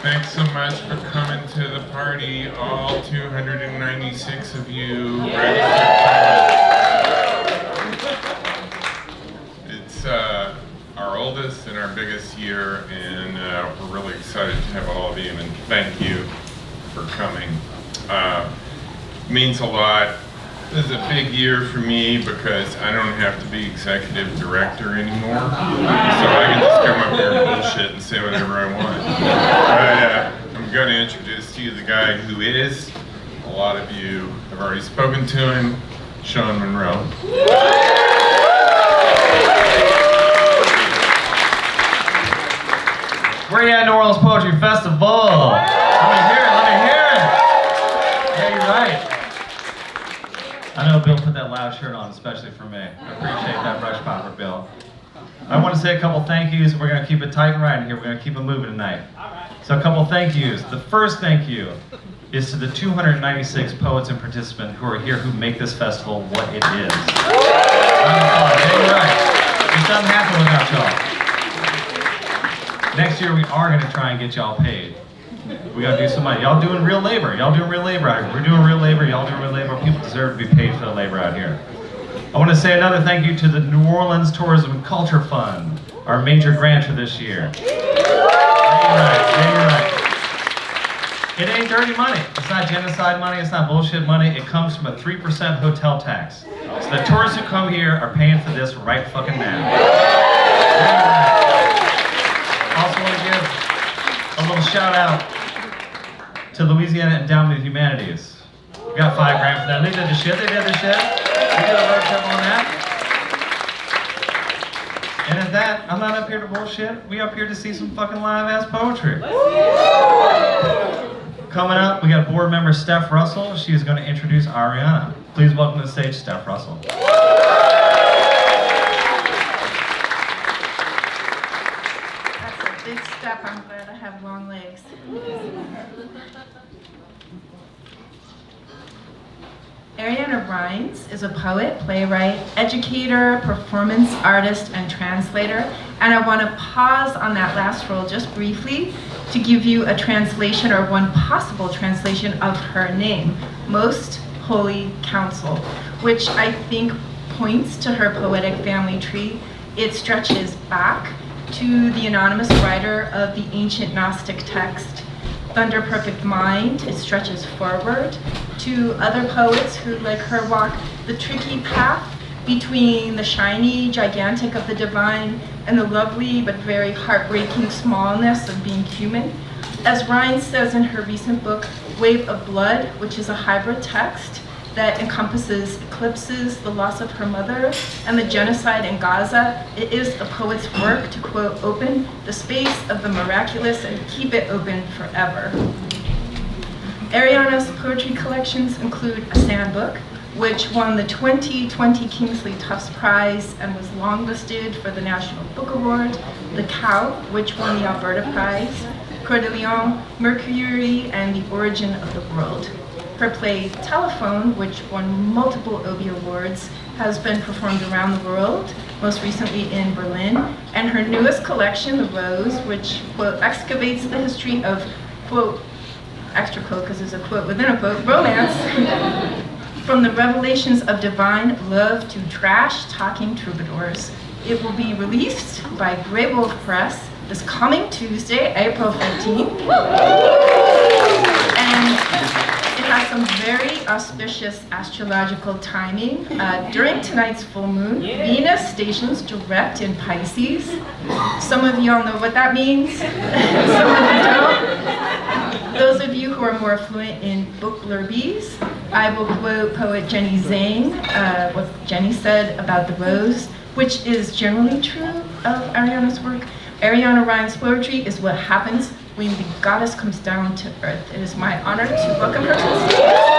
Thanks so much for coming to the party, all 296 of you. It's our oldest and our biggest year, and we're really excited to have all of you, and thank you for coming. Means a lot. This is a big year for me because I don't have to be executive director anymore. So I can just come up here and bullshit and say whatever I want. I'm going to introduce to you the guy who is. A lot of you have already spoken to him, Sean Monroe. Where you at, New Orleans Poetry Festival? Let me hear it. Yeah, you're right. I know Bill put that loud shirt on, especially for me. I appreciate that brush popper, Bill. I want to say a couple thank yous. We're going to keep it tight and right in here. We're going to keep it moving tonight. So a couple thank yous. The first thank you is to the 296 poets and participants who are here who make this festival what it is. Yeah, you're right. It doesn't happen without y'all. Next year we are going to try and get y'all paid. We gotta do some money. Y'all doing real labor. Y'all doing real labor out here. We're doing real labor. Y'all doing real labor. People deserve to be paid for the labor out here. I want to say another thank you to the New Orleans Tourism and Culture Fund, our major grantor this year. Yeah, you're right. It ain't dirty money. It's not genocide money. It's not bullshit money. It comes from a 3% hotel tax. So the tourists who come here are paying for this right fucking now. Also want to give a little shout out to Louisiana Endowment of Humanities. We got $5 grand for that. They did the shit. We did a road trip on that. And at that, I'm not up here to bullshit. We up here to see some fucking live ass poetry. Coming up, we got board member Steph Russell. She is going to introduce Ariana. Please welcome to the stage, Steph Russell. That's a big step. I'm glad I have long legs. Ariana Reines is a poet, playwright, educator, performance artist, and translator. And I want to pause on that last role just briefly to give you a translation, or one possible translation, of her name, Most Holy Council, which I think points to her poetic family tree. It stretches back to the anonymous writer of the ancient Gnostic text, Thunder Perfect Mind. It stretches forward to other poets who, like her, walk the tricky path between the shiny, gigantic of the divine and the lovely but very heartbreaking smallness of being human. As Reines says in her recent book, Wave of Blood, which is a hybrid text that encompasses eclipses, the loss of her mother, and the genocide in Gaza, it is a poet's work to, quote, open the space of the miraculous and keep it open forever. Ariana's poetry collections include a sandbook, which won the 2020 Kingsley Tufts Prize and was longlisted for the National Book Award, The Cow, which won the Alberta Prize, Coeur de Lion, Mercury, and The Origin of the World. Her play Telephone, which won multiple Obie Awards, has been performed around the world, most recently in Berlin. And her newest collection, The Rose, which, quote, excavates the history of, quote, extra quote because there's a quote within a quote, romance, from the revelations of divine love to trash-talking troubadours. It will be released by Graywolf Press this coming Tuesday, April 15th. And it has some very auspicious astrological timing. During tonight's full moon, Venus stations direct in Pisces. Some of you all know what that means. Some of you don't. Those of you who are more fluent in book blurbies, I will quote poet Jenny Zhang, what Jenny said about The Rose, which is generally true of Ariana's work. Ariana Reines' poetry is what happens when the goddess comes down to earth. It is my honor to welcome her to the stage.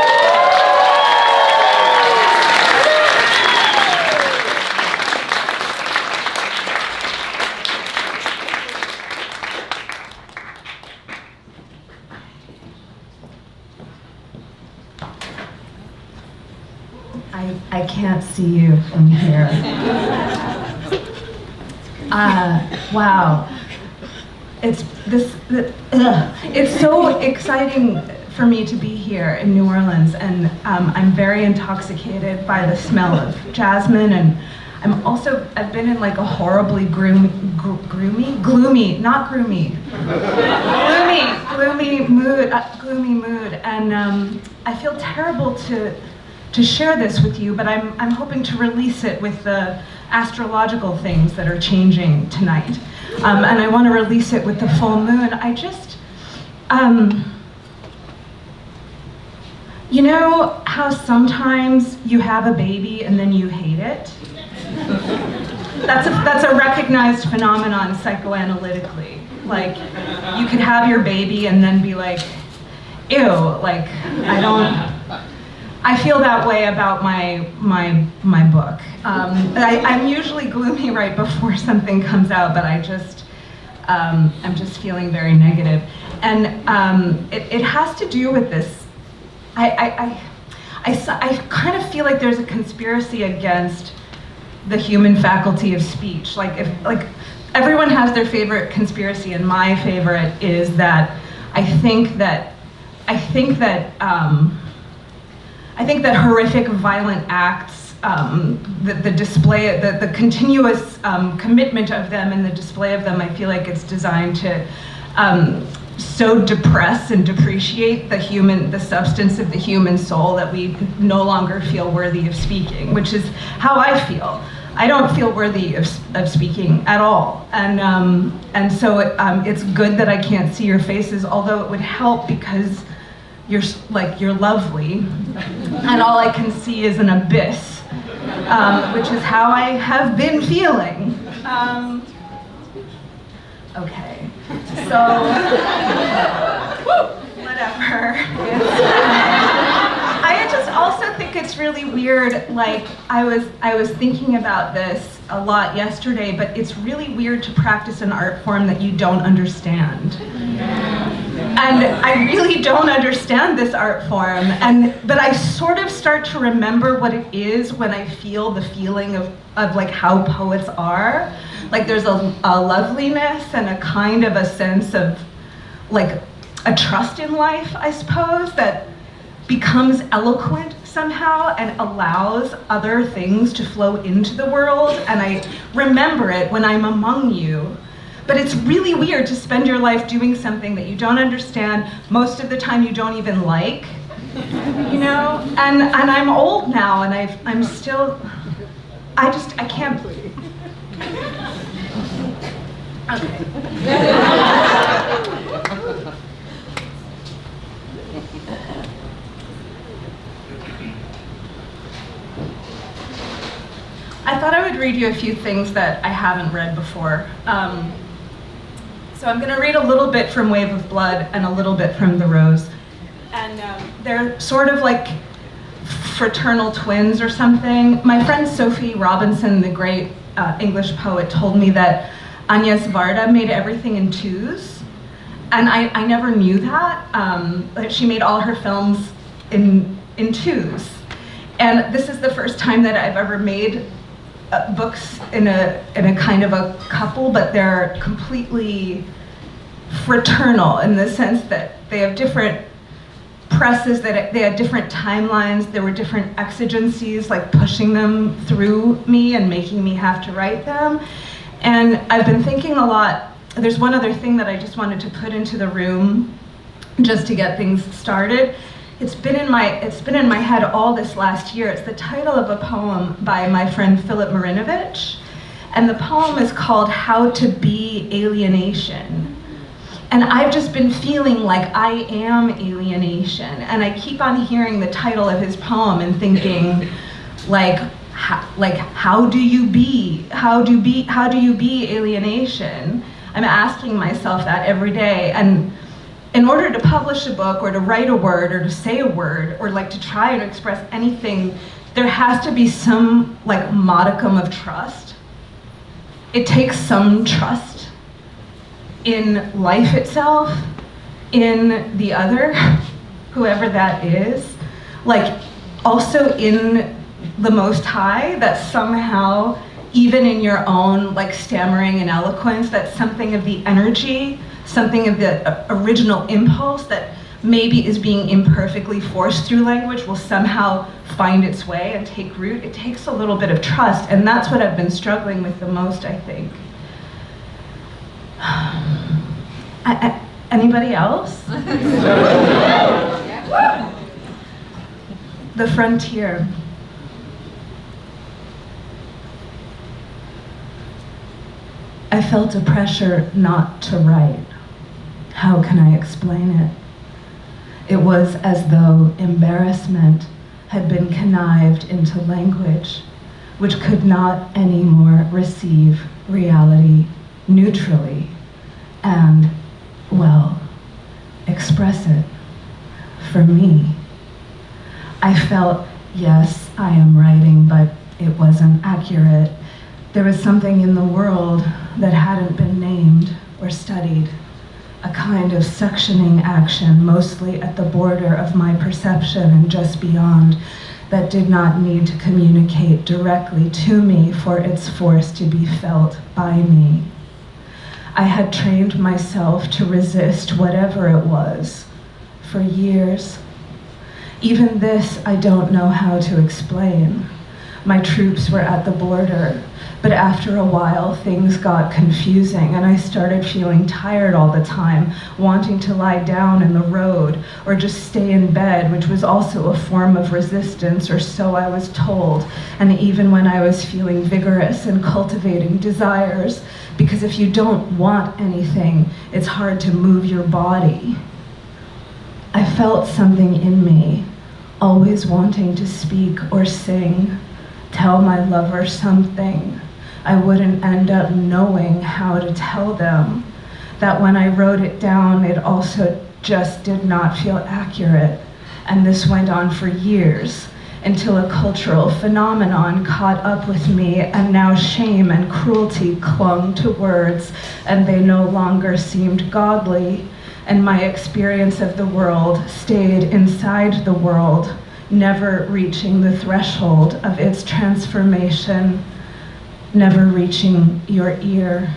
I can't see you from here. Wow. It's so exciting for me to be here in New Orleans, and I'm very intoxicated by the smell of jasmine, and I've been in like a horribly gloomy mood, and I feel terrible to share this with you, but I'm hoping to release it with the astrological things that are changing tonight, and I want to release it with the full moon. I just, you know how sometimes you have a baby and then you hate it? That's a recognized phenomenon psychoanalytically. Like, you could have your baby and then be like, ew, like, I feel that way about my book. I'm usually gloomy right before something comes out, but I'm just feeling very negative. And it has to do with this. I kind of feel like there's a conspiracy against the human faculty of speech. Like everyone has their favorite conspiracy, and my favorite is that I think that horrific violent acts, the display, the continuous commitment of them and the display of them, I feel like it's designed to so depress and depreciate the substance of the human soul that we no longer feel worthy of speaking, which is how I feel. I don't feel worthy of speaking at all, and so it's good that I can't see your faces, although it would help because you're lovely, and all I can see is an abyss, which is how I have been feeling. Okay, so whatever. I just also think it's really weird. Like I was thinking about this a lot yesterday, but it's really weird to practice an art form that you don't understand. And I really don't understand this art form, but I sort of start to remember what it is when I feel the feeling of like how poets are. Like there's a loveliness and a kind of a sense of like a trust in life, I suppose, that becomes eloquent somehow and allows other things to flow into the world, and I remember it when I'm among you. But it's really weird to spend your life doing something that you don't understand, most of the time you don't even like, you know? And I'm old now, and I'm still, I can't. Okay. I thought I would read you a few things that I haven't read before. So I'm going to read a little bit from Wave of Blood and a little bit from The Rose. And they're sort of like fraternal twins or something. My friend Sophie Robinson, the great English poet, told me that Agnes Varda made everything in twos. And I never knew that. Like she made all her films in twos. And this is the first time that I've ever made books in a kind of a couple, but they're completely fraternal in the sense that they have different presses, that they had different timelines, there were different exigencies like pushing them through me and making me have to write them. And I've been thinking a lot. There's one other thing that I just wanted to put into the room just to get things started. It's been in my head all this last year. It's the title of a poem by my friend Philip Marinovich, and the poem is called How to Be Alienation. And I've just been feeling like I am alienation, and I keep on hearing the title of his poem and thinking, how do you be alienation? I'm asking myself that every day, and in order to publish a book or to write a word or to say a word or like to try and express anything, there has to be some like modicum of trust. It takes some trust in life itself, in the other, whoever that is, like also in the Most High, that somehow, even in your own like stammering and eloquence, that something of the energy, something of the original impulse that maybe is being imperfectly forced through language will somehow find its way and take root. It takes a little bit of trust, and that's what I've been struggling with the most, I think. Anybody else? The frontier. I felt a pressure not to write. How can I explain it? It was as though embarrassment had been connived into language, which could not anymore receive reality neutrally and, well, express it for me. I felt, yes, I am writing, but it wasn't accurate. There was something in the world that hadn't been named or studied, a kind of suctioning action, mostly at the border of my perception and just beyond, that did not need to communicate directly to me for its force to be felt by me. I had trained myself to resist whatever it was for years. Even this I don't know how to explain. My troops were at the border, but after a while things got confusing and I started feeling tired all the time, wanting to lie down in the road or just stay in bed, which was also a form of resistance, or so I was told. And even when I was feeling vigorous and cultivating desires, because if you don't want anything, it's hard to move your body. I felt something in me, always wanting to speak or sing, tell my lover something. I wouldn't end up knowing how to tell them. That when I wrote it down, it also just did not feel accurate. And this went on for years, until a cultural phenomenon caught up with me, and now shame and cruelty clung to words, and they no longer seemed godly, and my experience of the world stayed inside the world, never reaching the threshold of its transformation, never reaching your ear.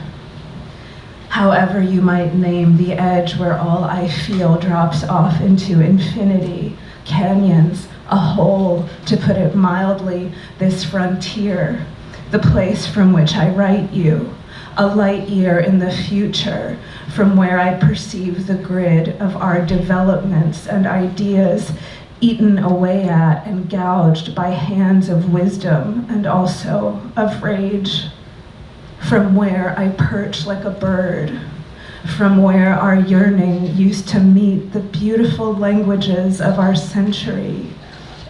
However you might name the edge where all I feel drops off into infinity, canyons, a hole, to put it mildly, this frontier, the place from which I write you, a light year in the future, from where I perceive the grid of our developments and ideas eaten away at and gouged by hands of wisdom and also of rage, from where I perch like a bird, from where our yearning used to meet the beautiful languages of our century,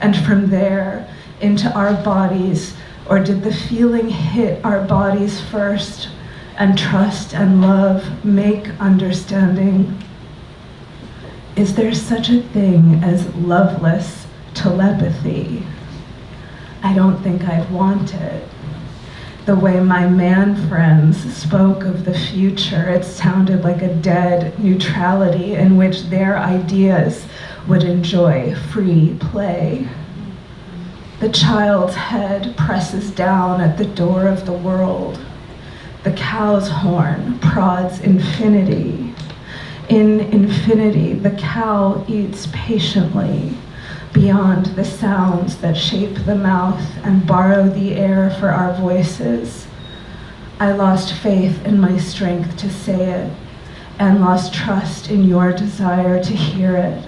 and from there into our bodies, or did the feeling hit our bodies first, and trust and love make understanding? Is there such a thing as loveless telepathy? I don't think I'd want it. The way my man friends spoke of the future, it sounded like a dead neutrality in which their ideas would enjoy free play. The child's head presses down at the door of the world. The cow's horn prods infinity. In infinity, the cow eats patiently beyond the sounds that shape the mouth and borrow the air for our voices. I lost faith in my strength to say it and lost trust in your desire to hear it.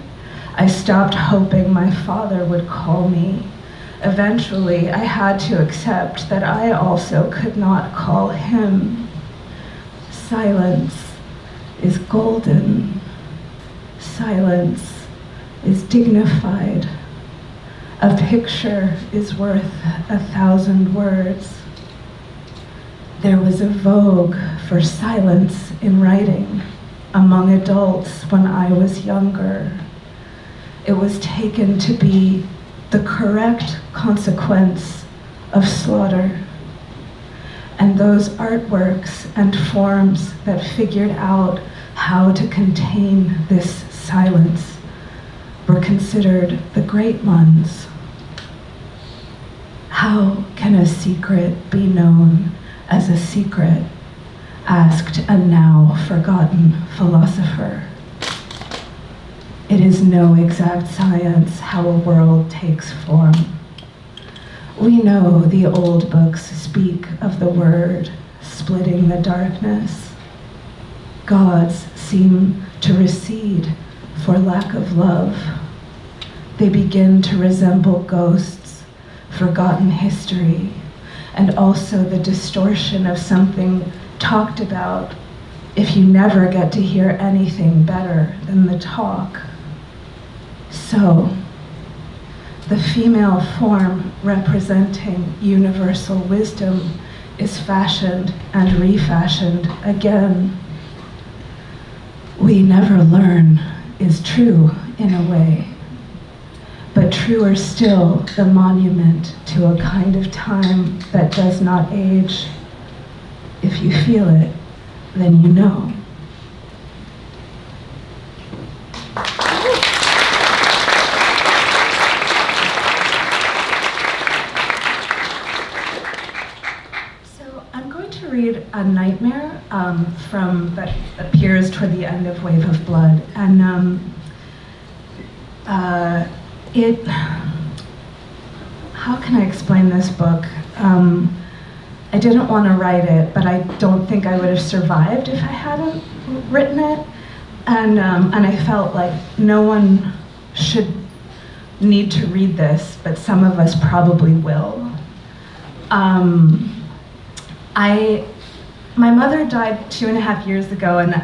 I stopped hoping my father would call me. Eventually, I had to accept that I also could not call him. Silence is golden. Silence is dignified. A picture is worth 1,000 words. There was a vogue for silence in writing among adults when I was younger. It was taken to be the correct consequence of slaughter. And those artworks and forms that figured out how to contain this silence were considered the great ones. How can a secret be known as a secret? Asked a now forgotten philosopher. It is no exact science how a world takes form. We know the old books speak of the word splitting the darkness. Gods seem to recede for lack of love. They begin to resemble ghosts, forgotten history, and also the distortion of something talked about if you never get to hear anything better than the talk. So, the female form representing universal wisdom is fashioned and refashioned again. We never learn is true in a way, but truer still the monument to a kind of time that does not age. If you feel it, then you know. So I'm going to read a nightmare from that appears toward the end of Wave of Blood, and how can I explain this book? I didn't want to write it, but I don't think I would have survived if I hadn't written it. And I felt like no one should need to read this, but some of us probably will. My mother died 2.5 years ago, and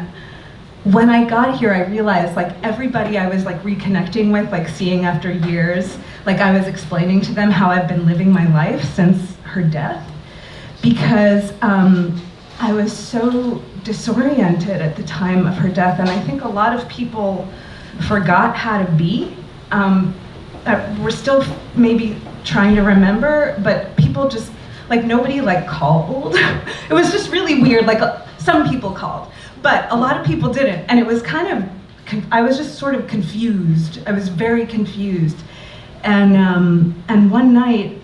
when I got here, I realized like everybody I was like reconnecting with, like seeing after years, like I was explaining to them how I've been living my life since her death, because I was so disoriented at the time of her death, and I think a lot of people forgot how to be. We're still maybe trying to remember, but people just, like nobody like called. It was just really weird, like some people called, but a lot of people didn't, and it was kind of, I was just sort of confused. I was very confused. And one night,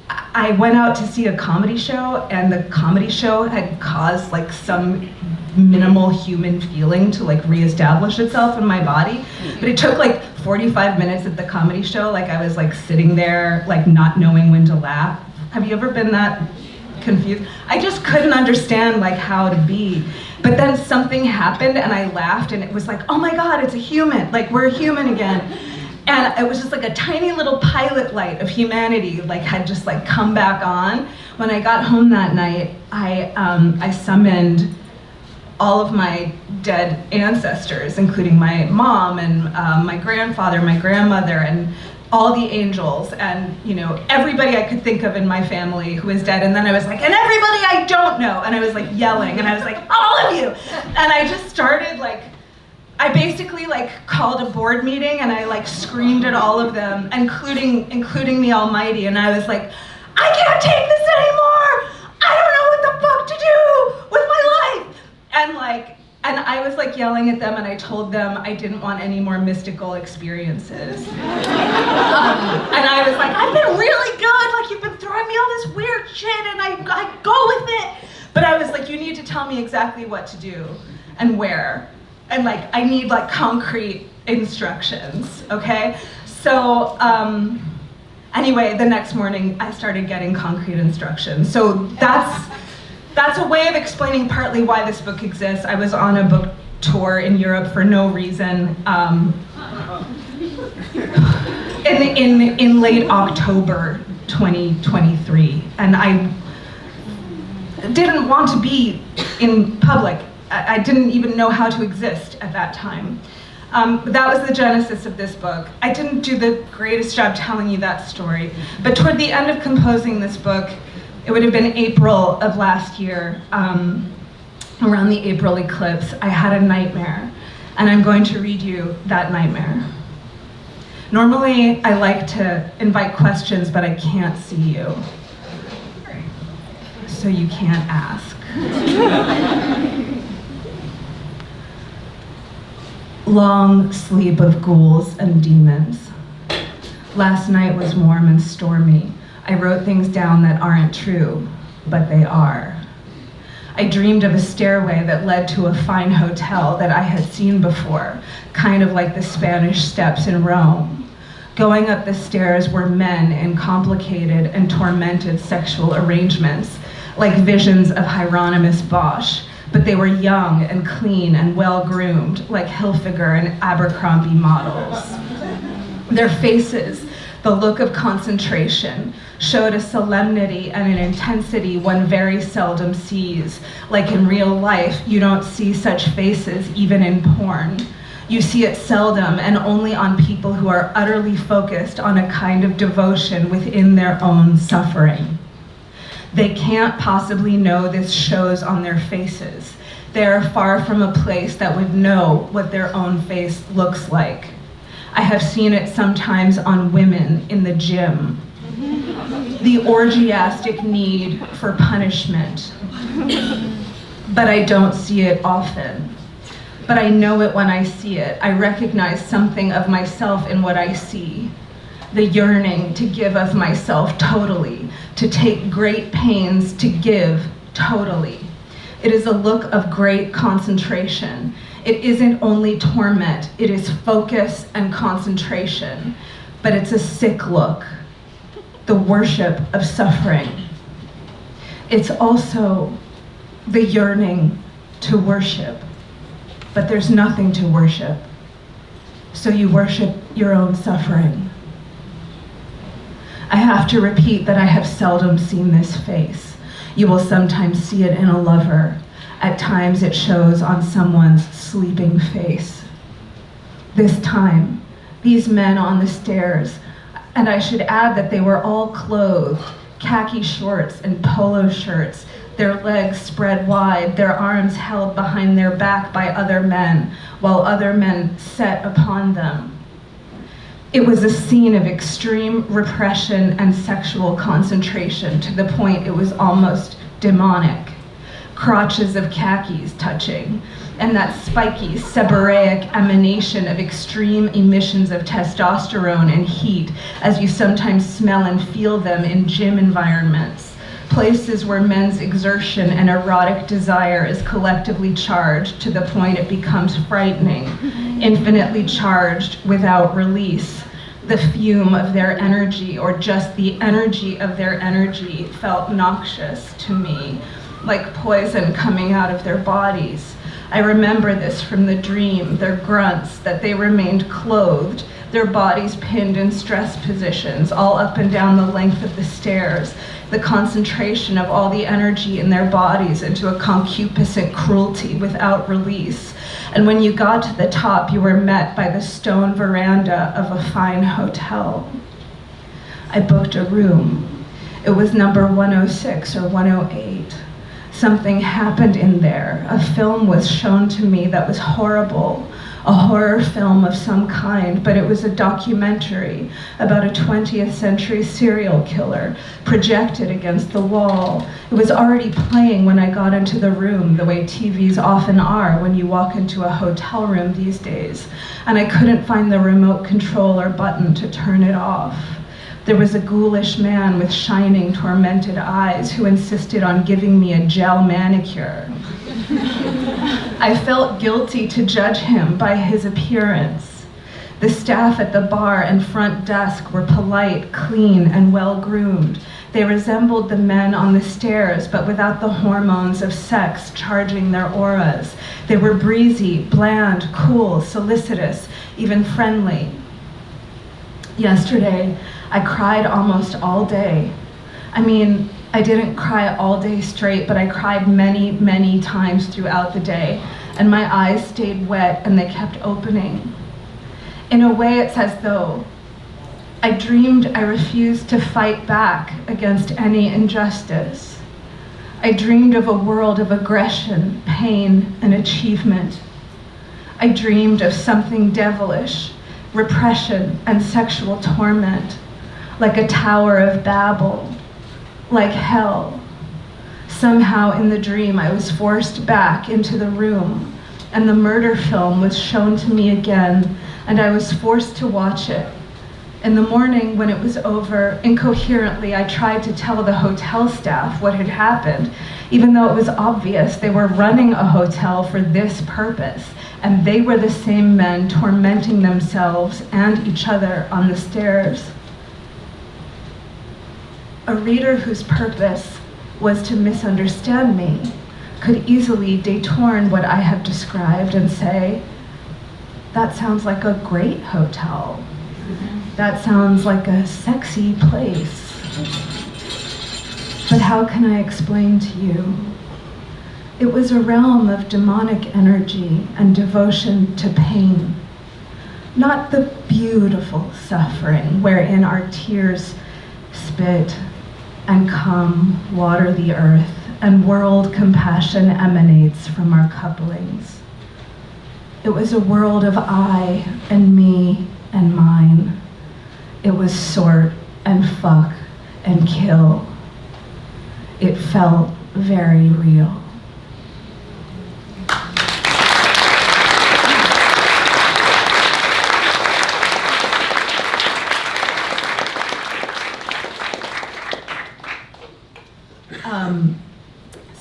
I went out to see a comedy show, and the comedy show had caused like some minimal human feeling to like reestablish itself in my body. But it took like 45 minutes at the comedy show. Like I was like sitting there, like not knowing when to laugh. Have you ever been that confused? I just couldn't understand like how to be. But then something happened and I laughed, and it was like, oh my God, it's a human. Like we're human again. And it was just like a tiny little pilot light of humanity like had just like come back on. When I got home that night, I summoned all of my dead ancestors, including my mom and my grandfather, my grandmother, and all the angels, and you know, everybody I could think of in my family who was dead. And then I was like, and everybody I don't know. And I was like yelling, and I was like, all of you. And I just started like, I basically like called a board meeting, and I like screamed at all of them, including the Almighty. And I was like, I can't take this anymore. I don't know what the fuck to do with my life. And I was like yelling at them, and I told them I didn't want any more mystical experiences. And I was like, I've been really good. Like you've been throwing me all this weird shit, and I go with it. But I was like, you need to tell me exactly what to do and where. And like, I need like concrete instructions, okay? So anyway, the next morning I started getting concrete instructions. So that's a way of explaining partly why this book exists. I was on a book tour in Europe for no reason in late October 2023, and I didn't want to be in public. I didn't even know how to exist at that time. That was the genesis of this book. I didn't do the greatest job telling you that story, but toward the end of composing this book, it would have been April of last year, around the April eclipse, I had a nightmare, and I'm going to read you that nightmare. Normally, I like to invite questions, but I can't see you, so you can't ask. Long sleep of ghouls and demons. Last night was warm and stormy. I wrote things down that aren't true, but they are. I dreamed of a stairway that led to a fine hotel that I had seen before, kind of like the Spanish Steps in Rome. Going up the stairs were men in complicated and tormented sexual arrangements, like visions of Hieronymus Bosch, but they were young and clean and well-groomed, like Hilfiger and Abercrombie models. Their faces, the look of concentration, showed a solemnity and an intensity one very seldom sees. Like in real life, you don't see such faces even in porn. You see it seldom and only on people who are utterly focused on a kind of devotion within their own suffering. They can't possibly know this shows on their faces. They are far from a place that would know what their own face looks like. I have seen it sometimes on women in the gym. The orgiastic need for punishment. But I don't see it often. But I know it when I see it. I recognize something of myself in what I see. The yearning to give of myself totally, to take great pains to give totally. It is a look of great concentration. It isn't only torment, it is focus and concentration, but it's a sick look, the worship of suffering. It's also the yearning to worship, but there's nothing to worship, so you worship your own suffering. I have to repeat that I have seldom seen this face. You will sometimes see it in a lover. At times it shows on someone's sleeping face. This time, these men on the stairs, and I should add that they were all clothed, khaki shorts and polo shirts, their legs spread wide, their arms held behind their back by other men, while other men sat upon them. It was a scene of extreme repression and sexual concentration to the point it was almost demonic. Crotches of khakis touching, and that spiky, seborrheic emanation of extreme emissions of testosterone and heat, as you sometimes smell and feel them in gym environments, places where men's exertion and erotic desire is collectively charged to the point it becomes frightening, infinitely charged without release. The fume of their energy, or just the energy of their energy, felt noxious to me, like poison coming out of their bodies. I remember this from the dream, their grunts, that they remained clothed, their bodies pinned in stress positions, all up and down the length of the stairs, the concentration of all the energy in their bodies into a concupiscent cruelty without release. And when you got to the top, you were met by the stone veranda of a fine hotel. I booked a room. It was number 106 or 108. Something happened in there. A film was shown to me that was horrible, a horror film of some kind, but it was a documentary about a 20th century serial killer projected against the wall. It was already playing when I got into the room, the way TVs often are when you walk into a hotel room these days, and I couldn't find the remote control or button to turn it off. There was a ghoulish man with shining, tormented eyes who insisted on giving me a gel manicure. I felt guilty to judge him by his appearance. The staff at the bar and front desk were polite, clean, and well-groomed. They resembled the men on the stairs, but without the hormones of sex charging their auras. They were breezy, bland, cool, solicitous, even friendly. Yesterday, I cried almost all day. I mean, I didn't cry all day straight, but I cried many, many times throughout the day, and my eyes stayed wet and they kept opening. In a way, it's as though I dreamed I refused to fight back against any injustice. I dreamed of a world of aggression, pain, and achievement. I dreamed of something devilish, repression and sexual torment, like a Tower of Babel, like hell. Somehow in the dream I was forced back into the room, and the murder film was shown to me again, and I was forced to watch it. In the morning, when it was over, incoherently, I tried to tell the hotel staff what had happened, even though it was obvious they were running a hotel for this purpose, and they were the same men tormenting themselves and each other on the stairs. A reader whose purpose was to misunderstand me could easily detourn what I have described and say, that sounds like a great hotel. That sounds like a sexy place. But how can I explain to you? It was a realm of demonic energy and devotion to pain, not the beautiful suffering wherein our tears spit and come, water the earth, and world compassion emanates from our couplings. It was a world of I and me and mine. It was sort and fuck and kill. It felt very real.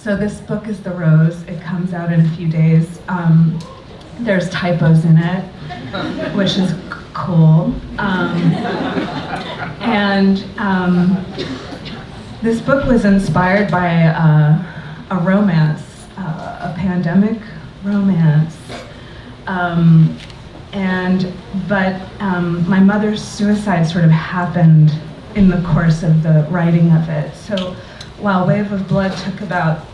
So this book is The Rose. It comes out in a few days. There's typos in it, which is cool. This book was inspired by a romance, a pandemic romance. My mother's suicide sort of happened in the course of the writing of it. So while Wave of Blood took about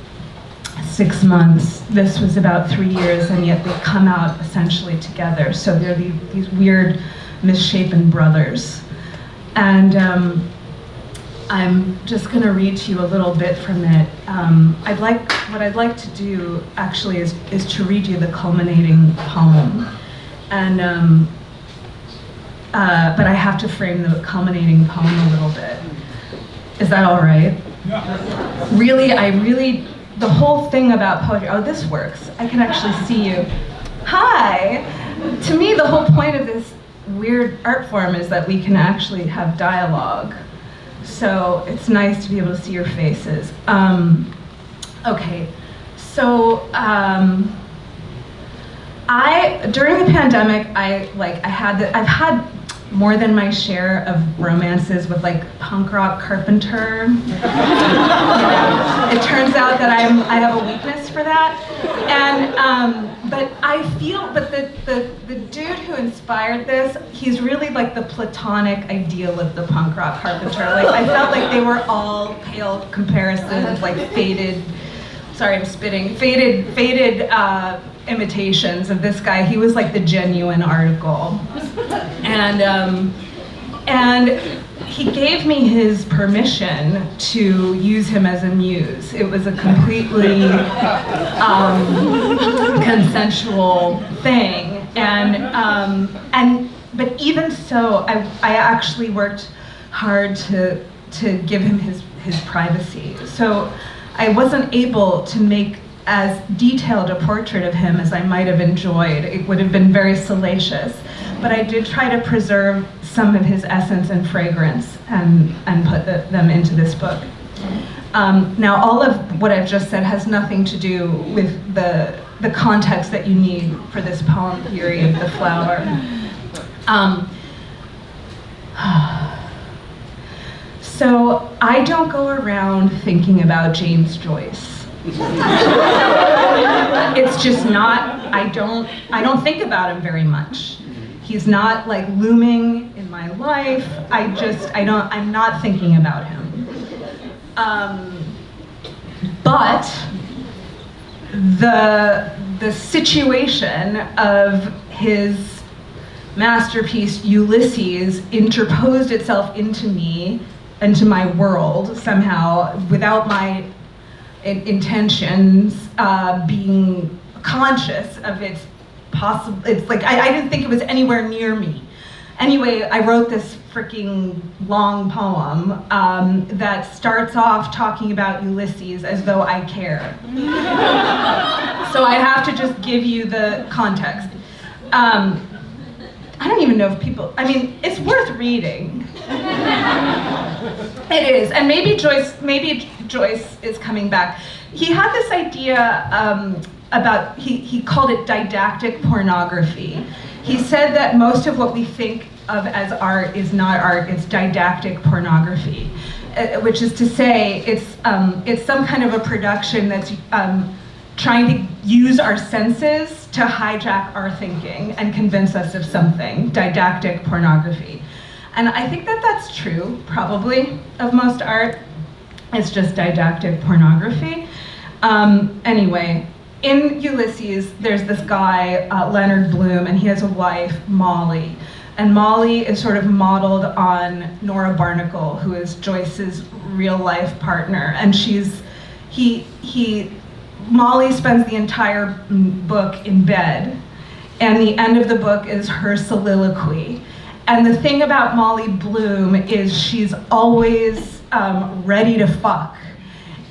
6 months, this was about 3 years, and yet they come out essentially together. So they're these weird, misshapen brothers. And I'm just going to read to you a little bit from it. What I'd like to do actually is to read you the culminating poem. And but I have to frame the culminating poem a little bit. Is that all right? Yeah. Really, the whole thing about poetry, oh, this works. I can actually see you. Hi! To me, the whole point of this weird art form is that we can actually have dialogue. So it's nice to be able to see your faces. Okay, so during the pandemic, I've had more than my share of romances with like punk rock Carpenter. It turns out that I have a weakness for that. And the dude who inspired this, he's really like the platonic ideal of the punk rock Carpenter. Like I felt like they were all pale comparisons, like faded imitations of this guy. He was like the genuine article. And he gave me his permission to use him as a muse. It was a completely consensual thing. But even so, I actually worked hard to give him his privacy. So I wasn't able to make as detailed a portrait of him as I might have enjoyed. It would have been very salacious, but I did try to preserve some of his essence and fragrance and put them into this book. Now, all of what I've just said has nothing to do with the context that you need for this poem, Fury of the Flower. So I don't go around thinking about James Joyce. It's just not, I don't think about him very much. He's not like looming in my life. I'm not thinking about him. But the situation of his masterpiece, Ulysses, interposed itself into my world somehow, without my intentions being conscious of its possible. It's like I didn't think it was anywhere near me. Anyway, I wrote this freaking long poem that starts off talking about Ulysses as though I care. So I have to just give you the context. I don't even know if people, I mean, it's worth reading. It is, and maybe Joyce is coming back. He had this idea about, he called it didactic pornography. He said that most of what we think of as art is not art, it's didactic pornography, which is to say it's some kind of a production that's trying to use our senses to hijack our thinking and convince us of something, didactic pornography. And I think that that's true, probably, of most art. It's just didactic pornography. Anyway, in Ulysses, there's this guy, Leonard Bloom, and he has a wife, Molly. And Molly is sort of modeled on Nora Barnacle, who is Joyce's real-life partner. And Molly spends the entire book in bed, and the end of the book is her soliloquy. And the thing about Molly Bloom is she's always ready to fuck.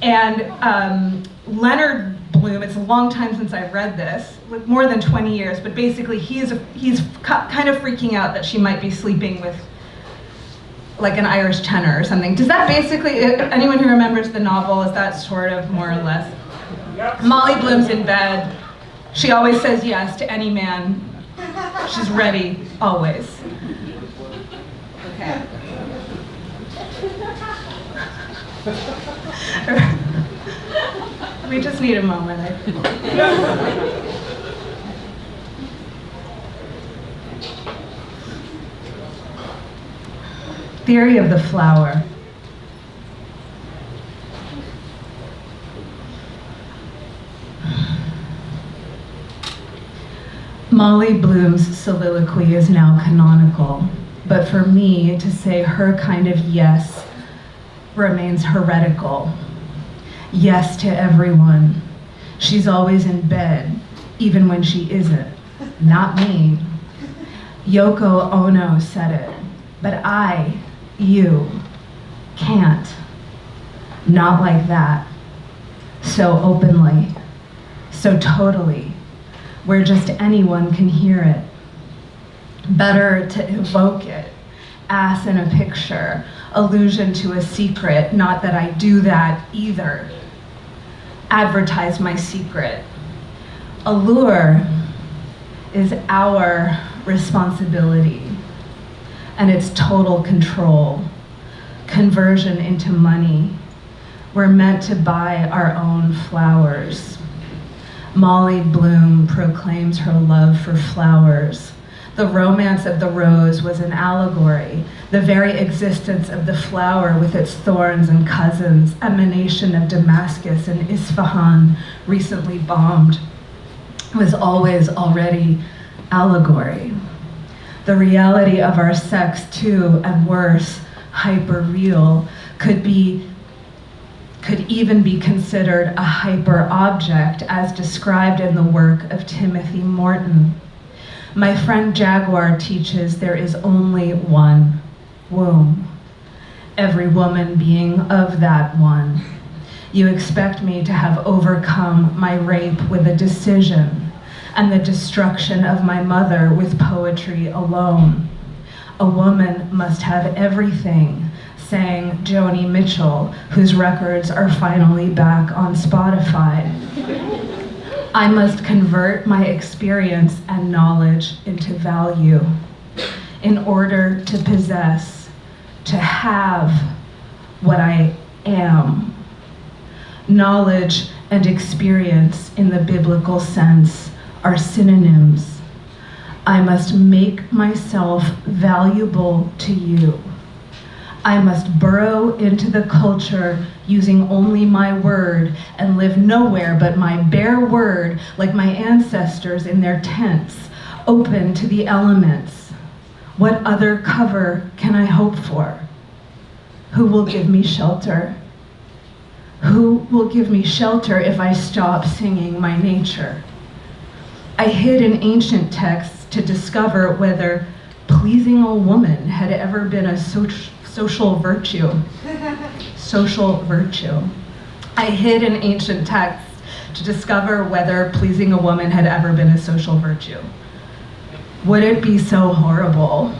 And Leonard Bloom, it's a long time since I've read this, like more than 20 years, but basically he's kind of freaking out that she might be sleeping with like an Irish tenor or something. Does that basically, anyone who remembers the novel, is that sort of more or less? Molly Bloom's in bed. She always says yes to any man. She's ready, always. Okay. We just need a moment. Theory of the flower. Molly Bloom's soliloquy is now canonical, but for me to say her kind of yes remains heretical. Yes to everyone. She's always in bed, even when she isn't. Not me. Yoko Ono said it, but you, can't. Not like that. So openly. So totally. Where just anyone can hear it. Better to evoke it. Ass in a picture. Allusion to a secret. Not that I do that either. Advertise my secret. Allure is our responsibility, and it's total control. Conversion into money. We're meant to buy our own flowers. Molly Bloom proclaims her love for flowers. The romance of the rose was an allegory. The very existence of the flower with its thorns and cousins, emanation of Damascus and Isfahan, recently bombed, was always already allegory. The reality of our sex too, and worse, hyper-real, could even be considered a hyper-object as described in the work of Timothy Morton. My friend Jaguar teaches there is only one womb, every woman being of that one. You expect me to have overcome my rape with a decision and the destruction of my mother with poetry alone. A woman must have everything, sang Joni Mitchell, whose records are finally back on Spotify. I must convert my experience and knowledge into value in order to possess, to have what I am. Knowledge and experience in the biblical sense are synonyms. I must make myself valuable to you. I must burrow into the culture using only my word and live nowhere but my bare word, like my ancestors in their tents, open to the elements. What other cover can I hope for? Who will give me shelter? Who will give me shelter if I stop singing my nature? I hid in ancient texts to discover whether pleasing a woman had ever been a social virtue. Social virtue. I hid in ancient texts to discover whether pleasing a woman had ever been a social virtue. Would it be so horrible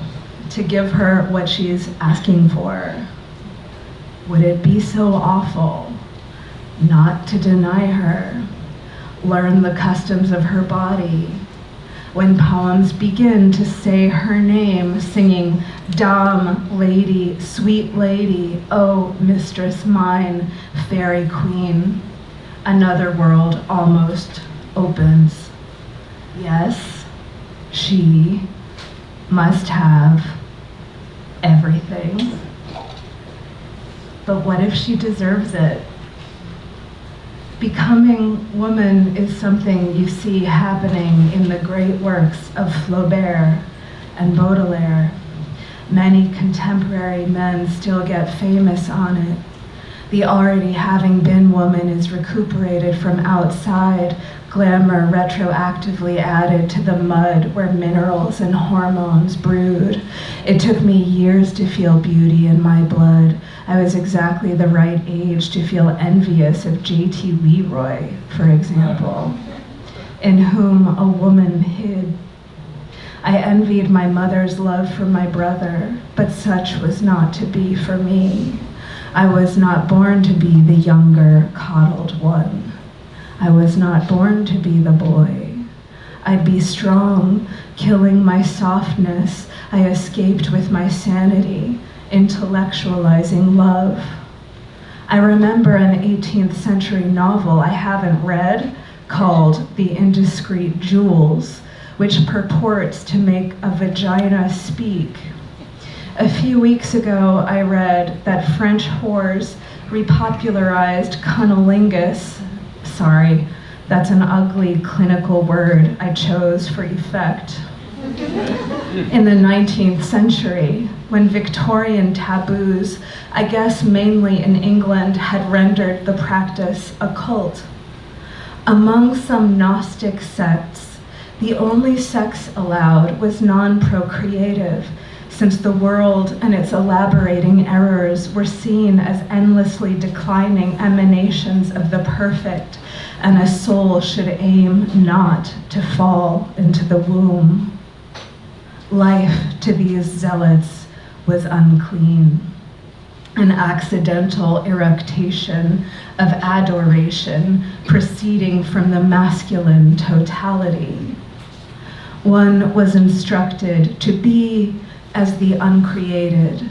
to give her what she's asking for? Would it be so awful not to deny her, learn the customs of her body? When poems begin to say her name, singing, Dame, lady, sweet lady, oh, mistress mine, fairy queen, another world almost opens. Yes, she must have everything. But what if she deserves it? Becoming woman is something you see happening in the great works of Flaubert and Baudelaire. Many contemporary men still get famous on it. The already having been woman is recuperated from outside, glamour retroactively added to the mud where minerals and hormones brood. It took me years to feel beauty in my blood. I was exactly the right age to feel envious of J.T. Leroy, for example, in whom a woman hid. I envied my mother's love for my brother, but such was not to be for me. I was not born to be the younger, coddled one. I was not born to be the boy. I'd be strong, killing my softness. I escaped with my sanity, intellectualizing love. I remember an 18th century novel I haven't read called The Indiscreet Jewels, which purports to make a vagina speak. A few weeks ago, I read that French whores repopularized cunnilingus. Sorry, that's an ugly clinical word I chose for effect. In the 19th century, when Victorian taboos, I guess mainly in England, had rendered the practice occult. Among some Gnostic sects, the only sex allowed was non-procreative, since the world and its elaborating errors were seen as endlessly declining emanations of the perfect, and a soul should aim not to fall into the womb. Life to these zealots was unclean, an accidental eructation of adoration proceeding from the masculine totality. One was instructed to be as the uncreated.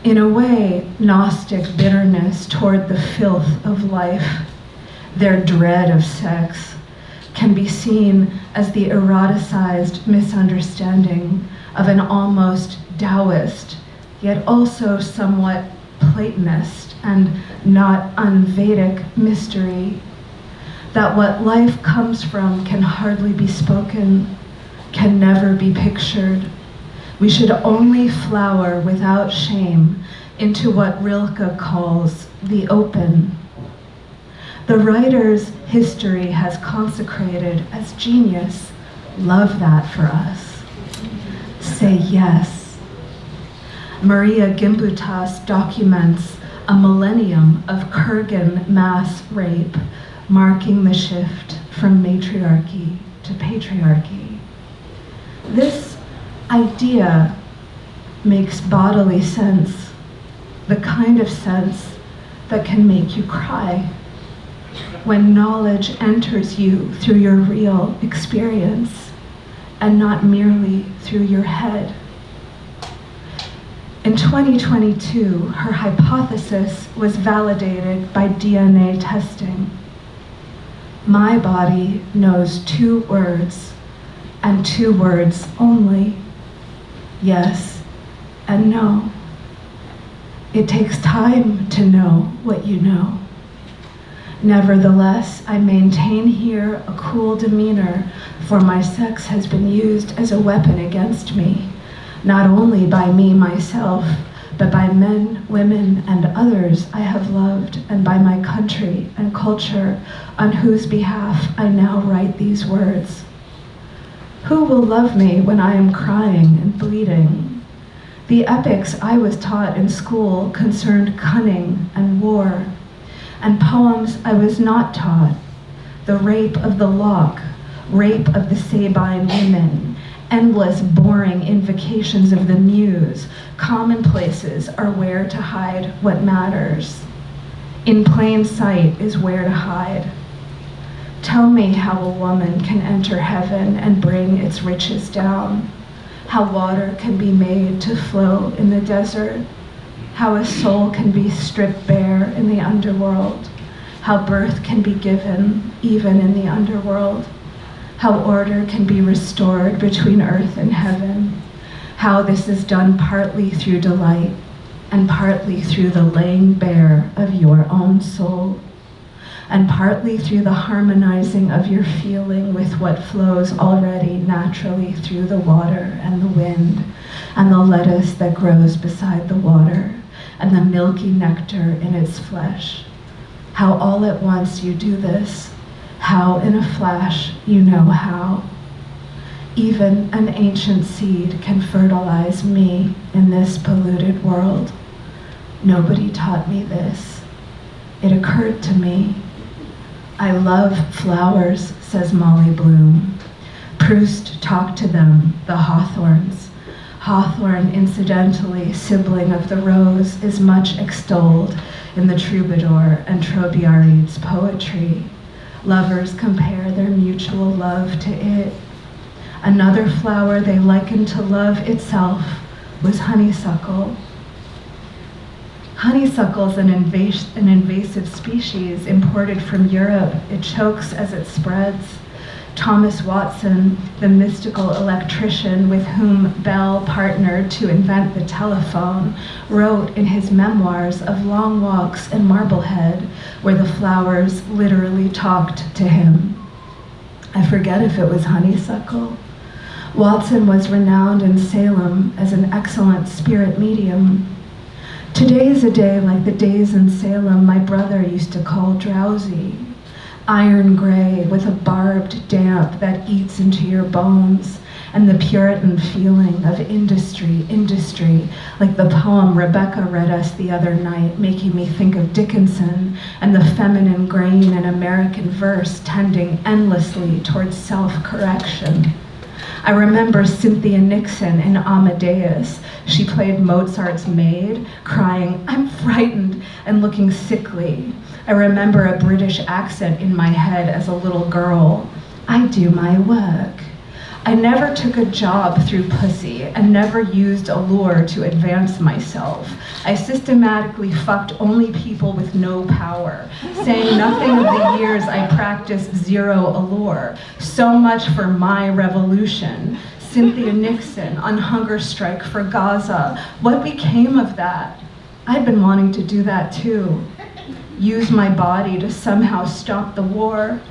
In a way, Gnostic bitterness toward the filth of life, their dread of sex, can be seen as the eroticized misunderstanding of an almost Taoist, yet also somewhat Platonist and not un-Vedic mystery, that what life comes from can hardly be spoken, can never be pictured. We should only flower without shame into what Rilke calls the open. The writer's history has consecrated as genius. Love that for us. Say yes. Maria Gimbutas documents a millennium of Kurgan mass rape, marking the shift from matriarchy to patriarchy. This idea makes bodily sense, the kind of sense that can make you cry when knowledge enters you through your real experience and not merely through your head. In 2022, her hypothesis was validated by DNA testing. My body knows 2 words, and 2 words only: yes and no. It takes time to know what you know. Nevertheless, I maintain here a cool demeanor, for my sex has been used as a weapon against me, not only by me myself, but by men, women, and others I have loved, and by my country and culture, on whose behalf I now write these words. Who will love me when I am crying and bleeding? The epics I was taught in school concerned cunning and war, and poems I was not taught: the rape of the lock, rape of the Sabine women, Endless, boring invocations of the muse, commonplaces are where to hide what matters. In plain sight is where to hide. Tell me how a woman can enter heaven and bring its riches down, how water can be made to flow in the desert, how a soul can be stripped bare in the underworld, how birth can be given even in the underworld, how order can be restored between earth and heaven, how this is done partly through delight and partly through the laying bare of your own soul, and partly through the harmonizing of your feeling with what flows already naturally through the water and the wind, and the lettuce that grows beside the water, and the milky nectar in its flesh. How all at once you do this, how in a flash you know how. Even an ancient seed can fertilize me in this polluted world. Nobody taught me this. It occurred to me. I love flowers, says Molly Bloom. Proust talked to them, the hawthorns. Hawthorn, incidentally, sibling of the rose, is much extolled in the Troubadour and Trobiaride's poetry. Lovers compare their mutual love to it. Another flower they likened to love itself was honeysuckle. Honeysuckle is an invasive species imported from Europe. It chokes as it spreads. Thomas Watson, the mystical electrician with whom Bell partnered to invent the telephone, wrote in his memoirs of long walks in Marblehead, where the flowers literally talked to him. I forget if it was honeysuckle. Watson was renowned in Salem as an excellent spirit medium. Today's a day like the days in Salem my brother used to call drowsy. Iron gray with a barbed damp that eats into your bones, and the Puritan feeling of industry, like the poem Rebecca read us the other night, making me think of Dickinson and the feminine grain in American verse tending endlessly towards self-correction. I remember Cynthia Nixon in Amadeus. She played Mozart's maid, crying, "I'm frightened," and looking sickly. I remember a British accent in my head as a little girl. I do my work. I never took a job through pussy and never used allure to advance myself. I systematically fucked only people with no power, saying nothing of the years I practiced zero allure. So much for my revolution. Cynthia Nixon on hunger strike for Gaza. What became of that? I'd been wanting to do that too. Use my body to somehow stop the war.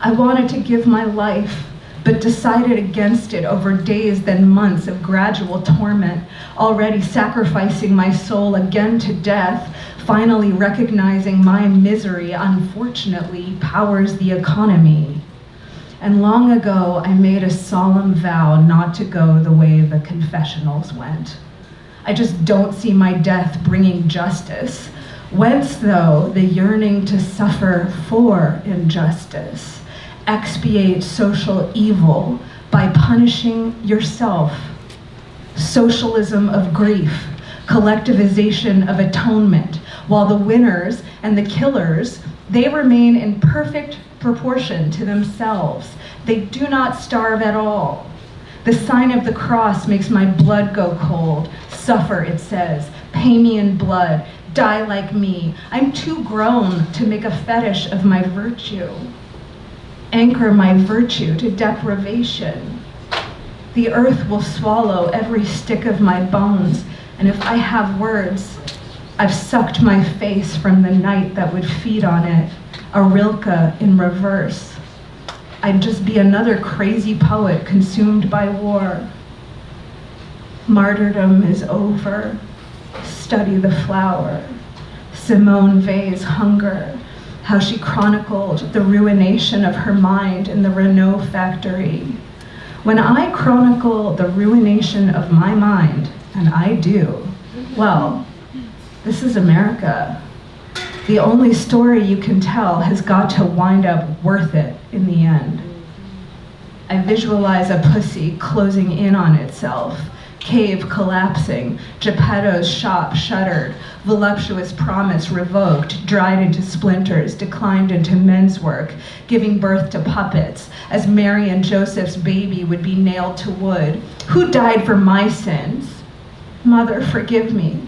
I wanted to give my life, but decided against it over days then months of gradual torment, already sacrificing my soul again to death, finally recognizing my misery, unfortunately, powers the economy. And long ago, I made a solemn vow not to go the way the confessionals went. I just don't see my death bringing justice. Whence, though, the yearning to suffer for injustice? Expiate social evil by punishing yourself. Socialism of grief, collectivization of atonement, while the winners and the killers, they remain in perfect proportion to themselves. They do not starve at all. The sign of the cross makes my blood go cold. Suffer, it says. Pay me in blood. Die like me. I'm too grown to make a fetish of my virtue. Anchor my virtue to deprivation. The earth will swallow every stick of my bones, and if I have words, I've sucked my face from the night that would feed on it, a Rilke in reverse. I'd just be another crazy poet consumed by war. Martyrdom is over. Study the flower. Simone Weil's hunger, how she chronicled the ruination of her mind in the Renault factory. When I chronicle the ruination of my mind, and I do, well, this is America. The only story you can tell has got to wind up worth it in the end. I visualize a pussy closing in on itself, cave collapsing, Geppetto's shop shuttered, voluptuous promise revoked, dried into splinters, declined into men's work, giving birth to puppets, as Mary and Joseph's baby would be nailed to wood. Who died for my sins? Mother, forgive me.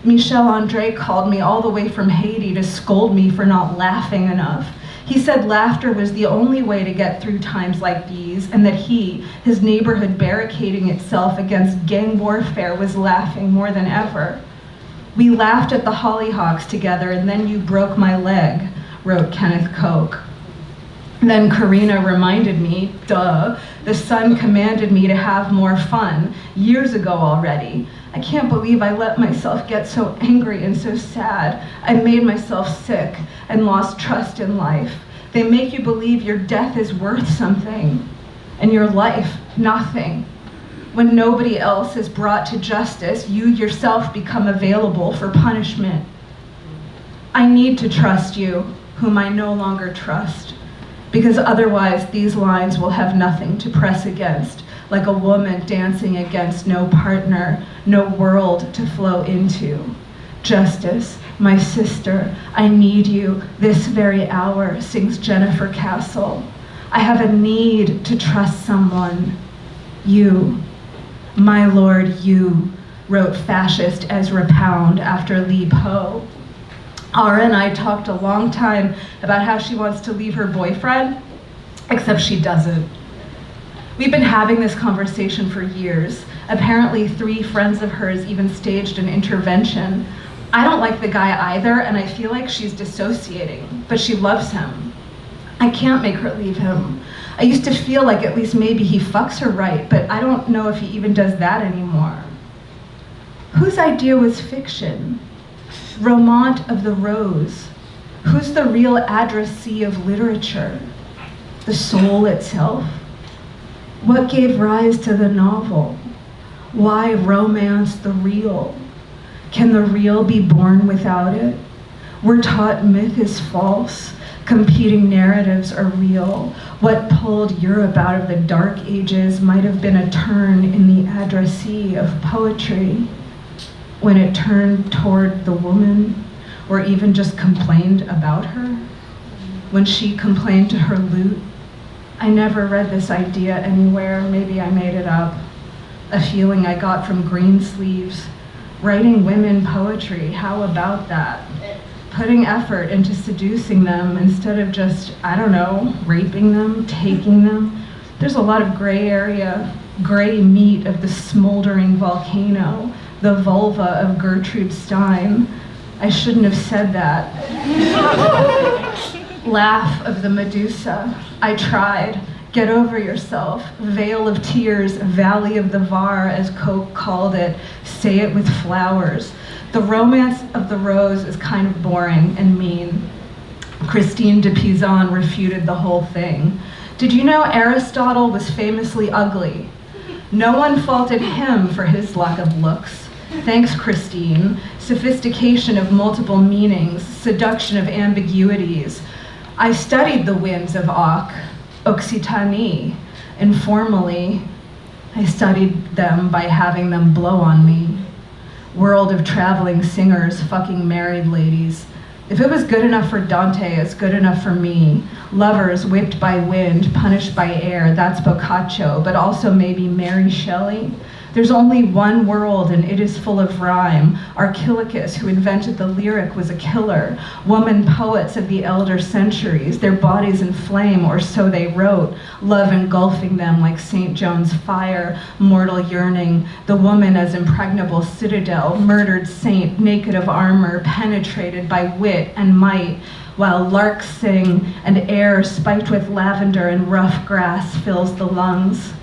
Michel André called me all the way from Haiti to scold me for not laughing enough. He said laughter was the only way to get through times like these, and that he, his neighborhood barricading itself against gang warfare, was laughing more than ever. We laughed at the hollyhocks together, and then you broke my leg, wrote Kenneth Koch. Then Karina reminded me, duh, the sun commanded me to have more fun, years ago already. I can't believe I let myself get so angry and so sad. I made myself sick and lost trust in life. They make you believe your death is worth something, and your life, nothing. When nobody else is brought to justice, you yourself become available for punishment. I need to trust you, whom I no longer trust, because otherwise these lines will have nothing to press against, like a woman dancing against no partner, no world to flow into. Justice, my sister, I need you this very hour, sings Jennifer Castle. I have a need to trust someone. You, my lord, you, wrote fascist Ezra Pound after Lee Poe. Ara and I talked a long time about how she wants to leave her boyfriend, except she doesn't. We've been having this conversation for years. Apparently 3 friends of hers even staged an intervention. I don't like the guy either, and I feel like she's dissociating, but she loves him. I can't make her leave him. I used to feel like at least maybe he fucks her right, but I don't know if he even does that anymore. Whose idea was fiction? Romaunt of the Rose. Who's the real addressee of literature? The soul itself? What gave rise to the novel? Why romance the real? Can the real be born without it? We're taught myth is false, competing narratives are real. What pulled Europe out of the Dark Ages might have been a turn in the addressee of poetry, when it turned toward the woman, or even just complained about her, when she complained to her lute. I never read this idea anywhere, maybe I made it up. A feeling I got from Greensleeves. Writing women poetry, how about that? Putting effort into seducing them instead of just, I don't know, raping them, taking them. There's a lot of gray area, gray meat of the smoldering volcano, the vulva of Gertrude Stein. I shouldn't have said that. Laugh of the Medusa. I tried. Get over yourself. Vale of Tears, Valley of the Var, as Koch called it. Say it with flowers. The romance of the rose is kind of boring and mean. Christine de Pizan refuted the whole thing. Did you know Aristotle was famously ugly? No one faulted him for his lack of looks. Thanks, Christine. Sophistication of multiple meanings, seduction of ambiguities. I studied the winds of Occitanie. Informally, I studied them by having them blow on me. World of traveling singers, fucking married ladies. If it was good enough for Dante, it's good enough for me. Lovers whipped by wind, punished by air, that's Boccaccio, but also maybe Mary Shelley. There's only one world and it is full of rhyme. Archilochus, who invented the lyric, was a killer. Woman poets of the elder centuries, their bodies in flame, or so they wrote. Love engulfing them like St. John's fire, mortal yearning. The woman as impregnable citadel, murdered saint, naked of armor, penetrated by wit and might. While larks sing and air spiked with lavender and rough grass fills the lungs.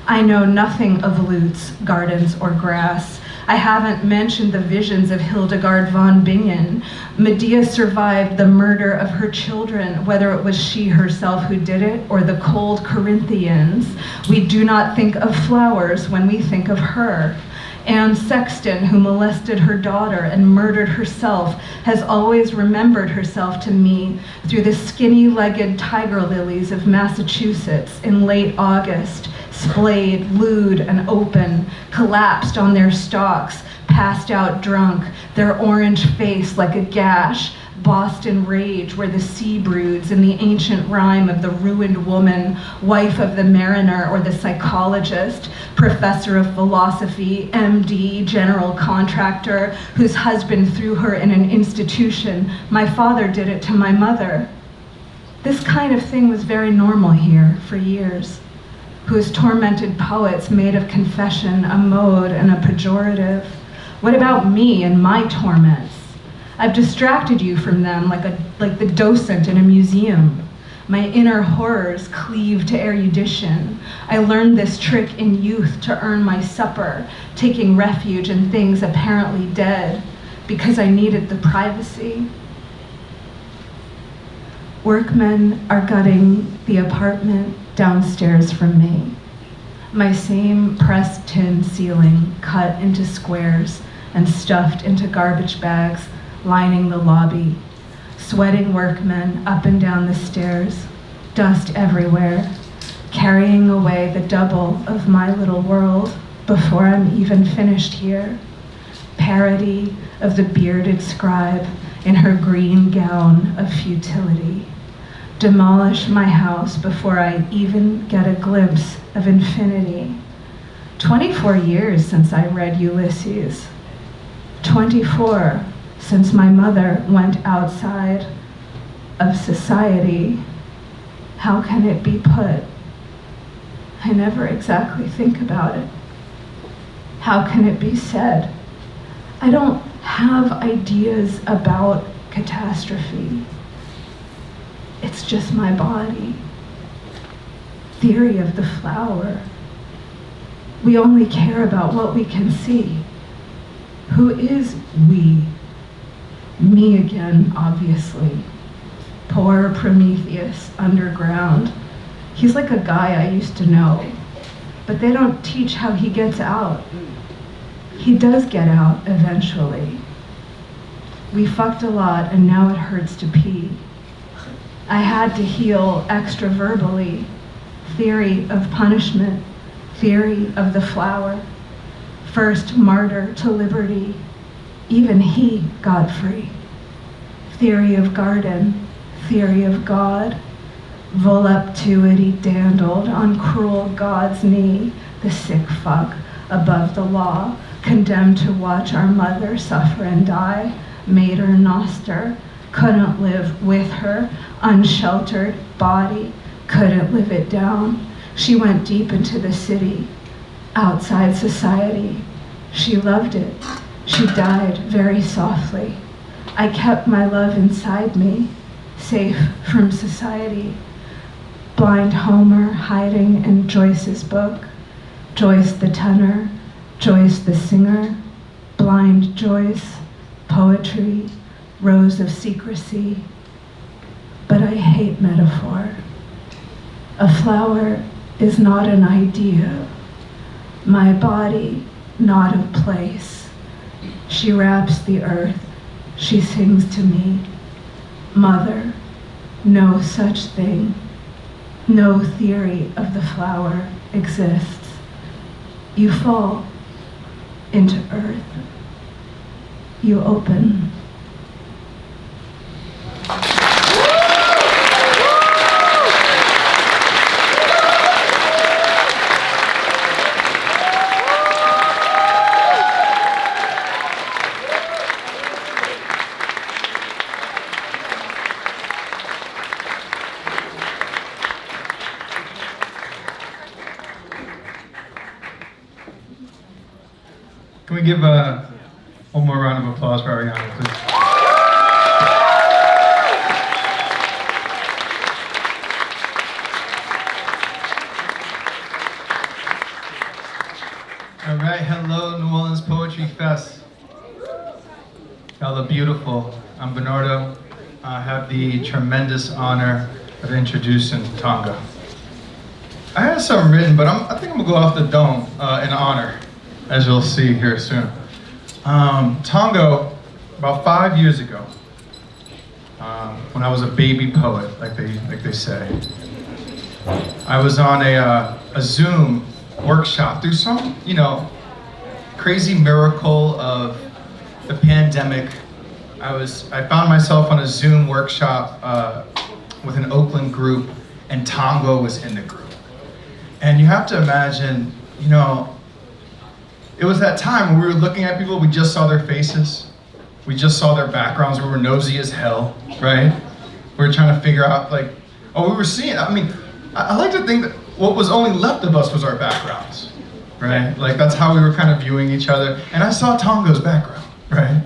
I know nothing of lutes, gardens, or grass. I haven't mentioned the visions of Hildegard von Bingen. Medea survived the murder of her children, whether it was she herself who did it or the cold Corinthians. We do not think of flowers when we think of her. Anne Sexton, who molested her daughter and murdered herself, has always remembered herself to me through the skinny-legged tiger lilies of Massachusetts in late August, splayed, lewd, and open, collapsed on their stalks, passed out drunk, their orange face like a gash, Boston rage where the sea broods in the ancient rhyme of the ruined woman, wife of the mariner or the psychologist, professor of philosophy, MD, general contractor, whose husband threw her in an institution. My father did it to my mother. This kind of thing was very normal here for years. Whose tormented poets made of confession a mode and a pejorative. What about me and my torments? I've distracted you from them like the docent in a museum. My inner horrors cleave to erudition. I learned this trick in youth to earn my supper, taking refuge in things apparently dead, because I needed the privacy. Workmen are gutting the apartment downstairs from me. My same pressed tin ceiling cut into squares and stuffed into garbage bags lining the lobby, sweating workmen up and down the stairs, dust everywhere, carrying away the double of my little world before I'm even finished here. Parody of the bearded scribe in her green gown of futility. Demolish my house before I even get a glimpse of infinity. 24 years since I read Ulysses. 24 since my mother went outside of society. How can it be put? I never exactly think about it. How can it be said? I don't have ideas about catastrophe. It's just my body. Theory of the flower. We only care about what we can see. Who is we? Me again, obviously. Poor Prometheus, underground. He's like a guy I used to know, but they don't teach how he gets out. He does get out eventually. We fucked a lot and now it hurts to pee. I had to heal extra-verbally. Theory of punishment, theory of the flower. First martyr to liberty, even he got free. Theory of garden, theory of God. Voluptuity dandled on cruel God's knee, the sick fuck above the law, condemned to watch our mother suffer and die, mater noster, couldn't live with her, unsheltered body, couldn't live it down. She went deep into the city, outside society. She loved it. She died very softly. I kept my love inside me, safe from society. Blind Homer hiding in Joyce's book, Joyce the tenor, Joyce the singer, blind Joyce, poetry, rows of secrecy. But I hate metaphor. A flower is not an idea. My body, not a place. She wraps the earth. She sings to me. Mother, no such thing. No theory of the flower exists. You fall into earth. You open. Can we give one more round of applause for Ariana, please? All right, hello New Orleans Poetry Fest. Y'all are beautiful. I'm Bernardo. I have the tremendous honor of introducing Tonga. I had some written, but I think I'm gonna go off the dome in honor. as you'll see here soon. Tongo, about 5 years ago, when I was a baby poet, like they say, I was on a Zoom workshop through some, crazy miracle of the pandemic. I found myself on a Zoom workshop with an Oakland group, and Tongo was in the group. And you have to imagine, it was that time when we were looking at people, we just saw their faces, we just saw their backgrounds, we were nosy as hell, right? We were trying to figure out, we were seeing, I like to think that what was only left of us was our backgrounds, right? That's how we were kind of viewing each other. And I saw Tongo's background, right?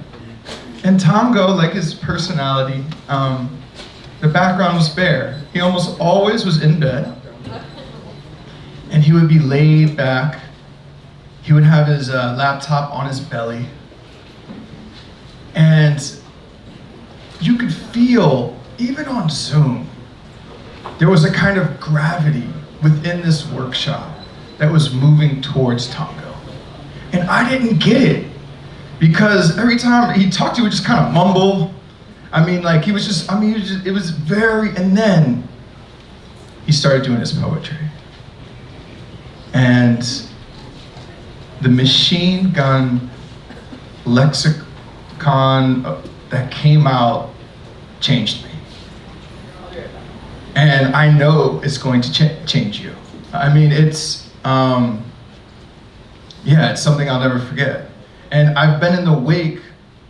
And Tongo, his personality, the background was bare. He almost always was in bed, and he would be laid back. He would have his laptop on his belly, and you could feel, even on Zoom, there was a kind of gravity within this workshop that was moving towards Tongo. And I didn't get it, because every time he talked to you, he would just kind of mumble. It was very, and then he started doing his poetry. And the machine gun lexicon that came out changed me. And I know it's going to change you. It's something I'll never forget. And I've been in the wake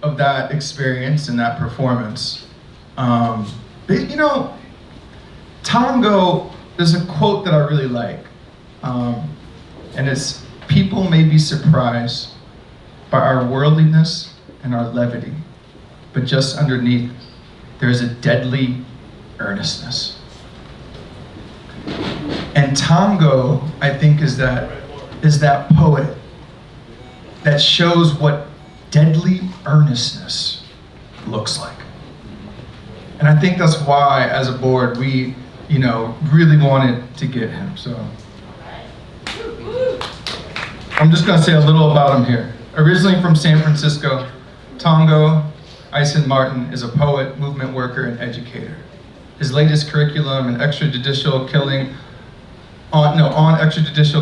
of that experience and that performance. Tongo, there's a quote that I really like. And it's, "People may be surprised by our worldliness and our levity, but just underneath, there is a deadly earnestness." And Tongo, I think, is that poet that shows what deadly earnestness looks like. And I think that's why, as a board, we, really wanted to get him. So I'm just gonna say a little about him here. Originally from San Francisco, Tongo Eisen-Martin is a poet, movement worker, and educator. His latest curriculum, on extrajudicial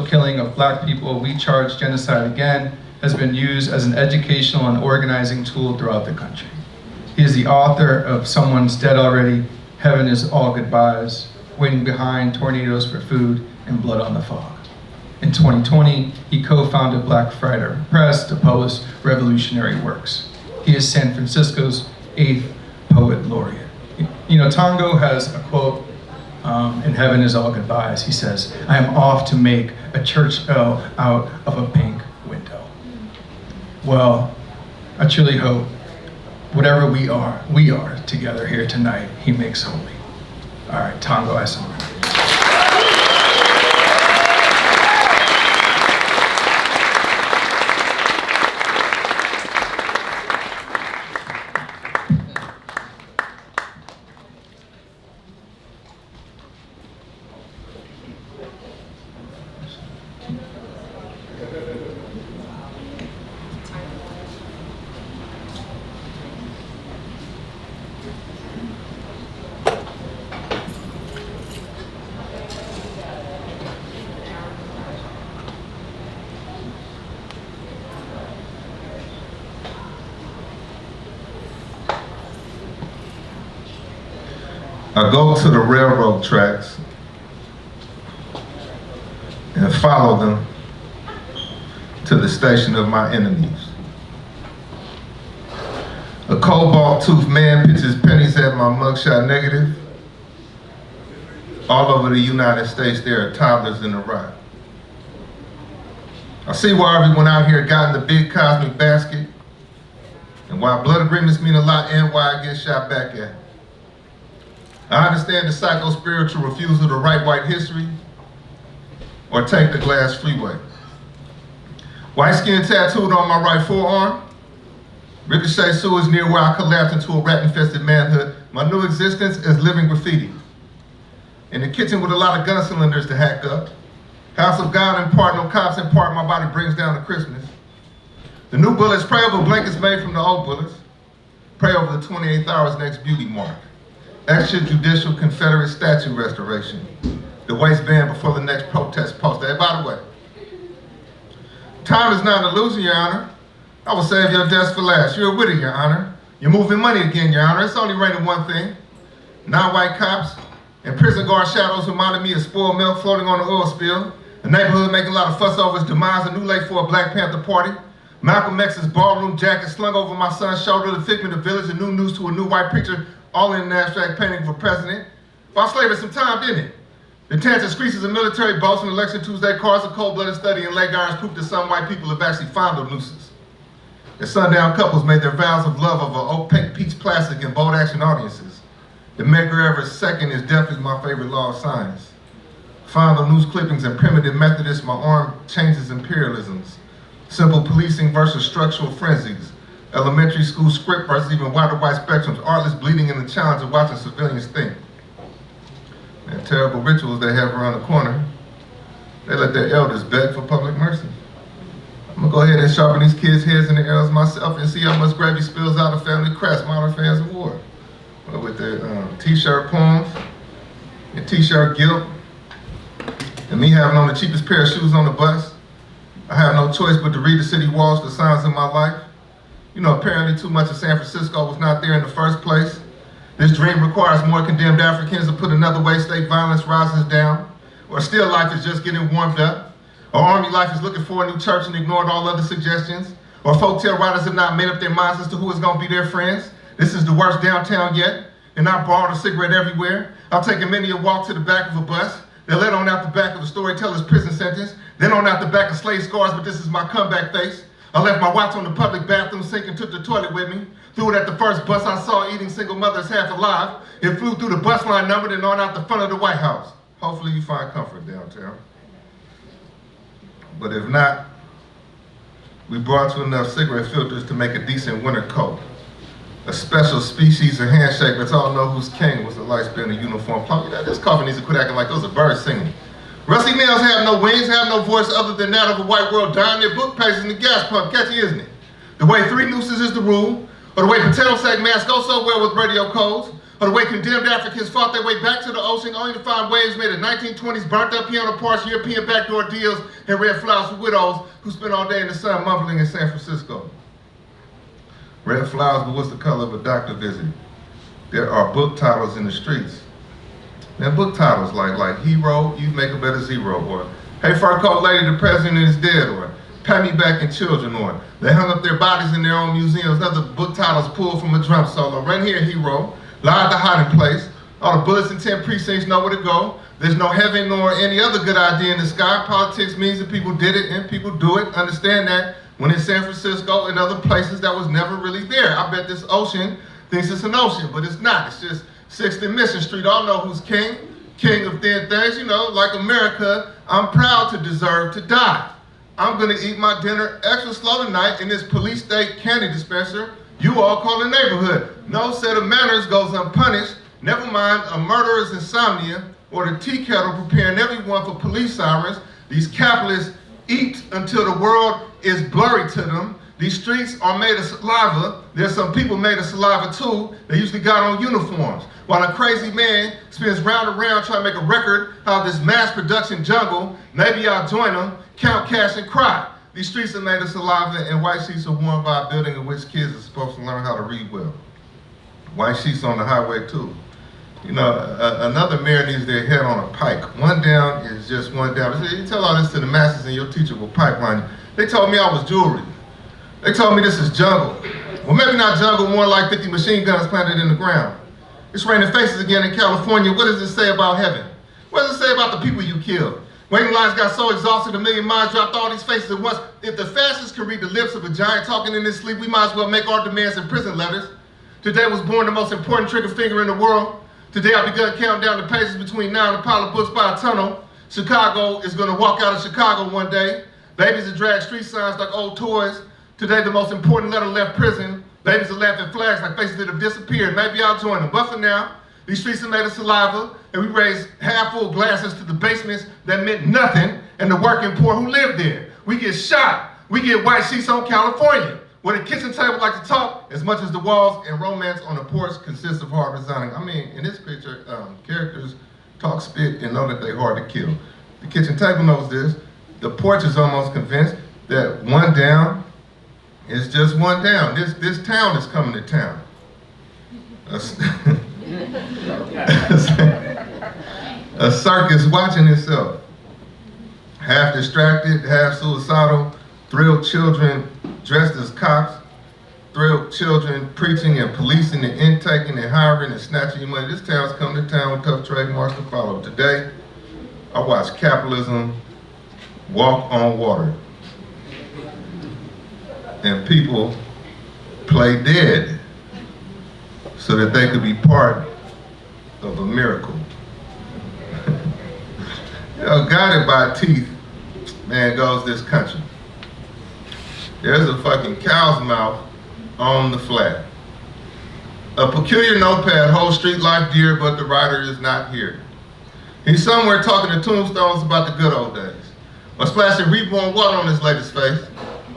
killing of Black people, We Charge Genocide Again, has been used as an educational and organizing tool throughout the country. He is the author of Someone's Dead Already, Heaven is All Goodbyes, Waiting Behind Tornadoes for Food, and Blood on the Fog. In 2020, he co-founded Black Friday Press to publish revolutionary works. He is San Francisco's 8th Poet Laureate. Tongo has a quote in Heaven is All Goodbyes. He says, "I am off to make a church bell out of a pink window." Well, I truly hope whatever we are together here tonight, he makes holy. All right, Tongo Eisen-Martin. I go to the railroad tracks and follow them to the station of my enemies. A cobalt-toothed man pitches pennies at my mugshot negative. All over the United States, there are toddlers in the rock. I see why everyone out here got in the big cosmic basket, and why blood agreements mean a lot, and why I get shot back at. I understand the psycho-spiritual refusal to write white history or take the glass freeway. White skin tattooed on my right forearm. Ricochet sewers near where I collapsed into a rat-infested manhood. My new existence is living graffiti. In the kitchen with a lot of gun cylinders to hack up. House of God in part, no cops in part, my body brings down to Christmas. The new bullets pray over blankets made from the old bullets. Pray over the 28th hour's next beauty mark. Extrajudicial Confederate statue restoration. The waistband before the next protest poster. Hey, by the way, time is not an illusion, Your Honor. I will save your desk for last. You're a witty, Your Honor. You're moving money again, Your Honor. It's only raining one thing. Non-white cops and prison guard shadows reminded me of spoiled milk floating on the oil spill. A neighborhood making a lot of fuss over its demise. A new late for a Black Panther party. Malcolm X's ballroom jacket slung over my son's shoulder. The figment of village. A new news to a new white preacher. All in an abstract painting for president. Bought slavery some time, didn't it? The tents and screeches of military boats and election Tuesday cars. A cold-blooded study in leg irons proof that some white people have actually found the nooses. The sundown couples made their vows of love over opaque peach plastic and bold action audiences. The Medgar Evers second is definitely my favorite law of science. Found the news clippings and primitive Methodists, my arm changes imperialisms. Simple policing versus structural frenzies. Elementary school script versus even wider white spectrums. Artless bleeding in the challenge of watching civilians think. And terrible rituals they have around the corner. They let their elders beg for public mercy. I'm gonna go ahead and sharpen these kids' heads in the arrows myself and see how much gravy spills out of Family Crest Modern Fans Award. Well, with their t-shirt poems and t-shirt guilt, and me having on the cheapest pair of shoes on the bus, I have no choice but to read the city walls, the signs of my life. You know, apparently too much of San Francisco was not there in the first place. This dream requires more condemned Africans. To put another way, state violence rises down, or still life is just getting warmed up, or army life is looking for a new church and ignored all other suggestions, or folktale writers have not made up their minds as to who is gonna be their friends. This is the worst downtown yet, and I borrowed a cigarette everywhere. I've taken many a walk to the back of a bus. They let on out the back of a storyteller's prison sentence, then on out the back of slave scars, but this is my comeback face. I left my watch on the public bathroom sink and took the toilet with me. Threw it at the first bus I saw eating single mothers half alive. It flew through the bus line number and on out the front of the White House. Hopefully you find comfort downtown. But if not, we brought you enough cigarette filters to make a decent winter coat. A special species of handshake, let's all know who's king was the light spin in uniform. This coffee needs to quit acting like those are birds singing. Rusty nails have no wings, have no voice other than that of a white world dying their book pages in the gas pump. Catchy, isn't it? The way 3 nooses is the rule, or the way potato sack masks go so well with radio codes, or the way condemned Africans fought their way back to the ocean only to find waves made of 1920s burnt up piano parts, European backdoor deals, and red flowers for widows who spent all day in the sun mumbling in San Francisco. Red flowers, but what's the color of a doctor visit? There are book titles in the streets. Now book titles like Hero, You Make a Better Zero, or Hey Fur Coat Lady, the President is Dead, or Pat Me Back in Children, or They Hung Up Their Bodies in Their Own Museums. Other book titles pulled from a drum solo. Right here, Hero, Lie at the Hiding Place. All the bullets in 10 precincts know where to go. There's no heaven nor any other good idea in the sky. Politics means that people did it and people do it. Understand that when in San Francisco and other places that was never really there. I bet this ocean thinks it's an ocean, but it's not. It's just 6th and Mission Street. All know who's king. King of thin things, you know, like America, I'm proud to deserve to die. I'm gonna eat my dinner extra slow tonight in this police state candy dispenser you all call a neighborhood. No set of manners goes unpunished. Never mind a murderer's insomnia or the tea kettle preparing everyone for police sirens. These capitalists eat until the world is blurry to them. These streets are made of saliva. There's some people made of saliva too. They usually got on uniforms. While a crazy man spins round and round trying to make a record out of this mass production jungle, maybe I'll join them, count cash and cry. These streets are made of saliva and white sheets are worn by a building in which kids are supposed to learn how to read well. White sheets on the highway too. You know, another mayor needs their head on a pike. One down is just one down. You tell all this to the masses and your teacher will pipeline you. They told me I was jewelry. They told me this is jungle. Well, maybe not jungle, more like 50 machine guns planted in the ground. It's raining faces again in California. What does it say about heaven? What does it say about the people you killed? Waiting lines got so exhausted, a million minds dropped all these faces at once. If the fascists can read the lips of a giant talking in his sleep, we might as well make our demands in prison letters. Today was born the most important trigger finger in the world. Today I begun counting down the pages between now and a pile of books by a tunnel. Chicago is gonna walk out of Chicago one day. Babies that drag street signs like old toys. Today the most important letter left prison. Babies are laughing flags like faces that have disappeared. Maybe I'll join them. But for now, these streets are made of saliva, and we raise half-full glasses to the basements that meant nothing and the working poor who live there. We get shot. We get white sheets on California, where the kitchen table like to talk as much as the walls and romance on the porch consists of hard resigning. I mean, in this picture, characters talk, spit, and know that they're hard to kill. The kitchen table knows this. The porch is almost convinced that one down is just one down. This town is coming to town. A circus watching itself. Half distracted, half suicidal, thrilled children dressed as cops, thrilled children preaching and policing and intaking and hiring and snatching your money. This town's coming to town with tough trademarks to follow. Today, I watched capitalism walk on water. And people play dead so that they could be part of a miracle. You know, guided by teeth, man, goes this country. There's a fucking cow's mouth on the flag. A peculiar notepad holds street life dear, but the writer is not here. He's somewhere talking to tombstones about the good old days, or splashing reborn water on his latest face,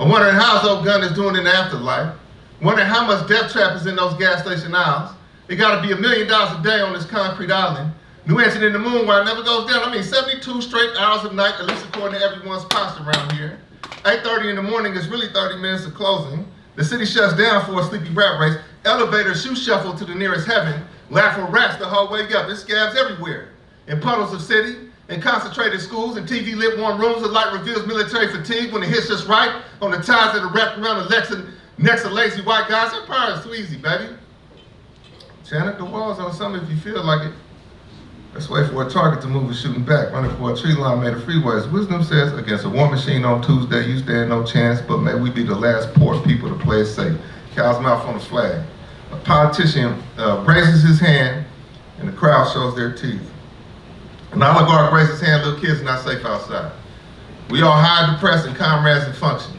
or wondering how his old gun is doing in the afterlife, wondering how much death trap is in those gas station aisles. It gotta be $1 million a day on this concrete island. New engine in the moon where it never goes down. I mean, 72 straight hours of night, at least according to everyone's posture around here. 8:30 in the morning is really 30 minutes of closing. The city shuts down for a sleepy rat race. Elevators shoe shuffle to the nearest heaven. Laugh for rats the whole way up. There's scabs everywhere. In puddles of city, in concentrated schools, in TV lit warm rooms, the light reveals military fatigue when it hits just right on the ties that are wrapped around the necks of lazy white guys. Empire is too easy, baby. Chant the walls on something if you feel like it. Let's wait for a target to move and shooting back. Running for a tree line made of freeways. Wisdom says, against a war machine on Tuesday, you stand no chance, but may we be the last poor people to play it safe. Cow's mouth on the flag. A politician raises his hand, and the crowd shows their teeth. An oligarch raises his hand, little kids are not safe outside. We all hide, depressed, and comrades and function.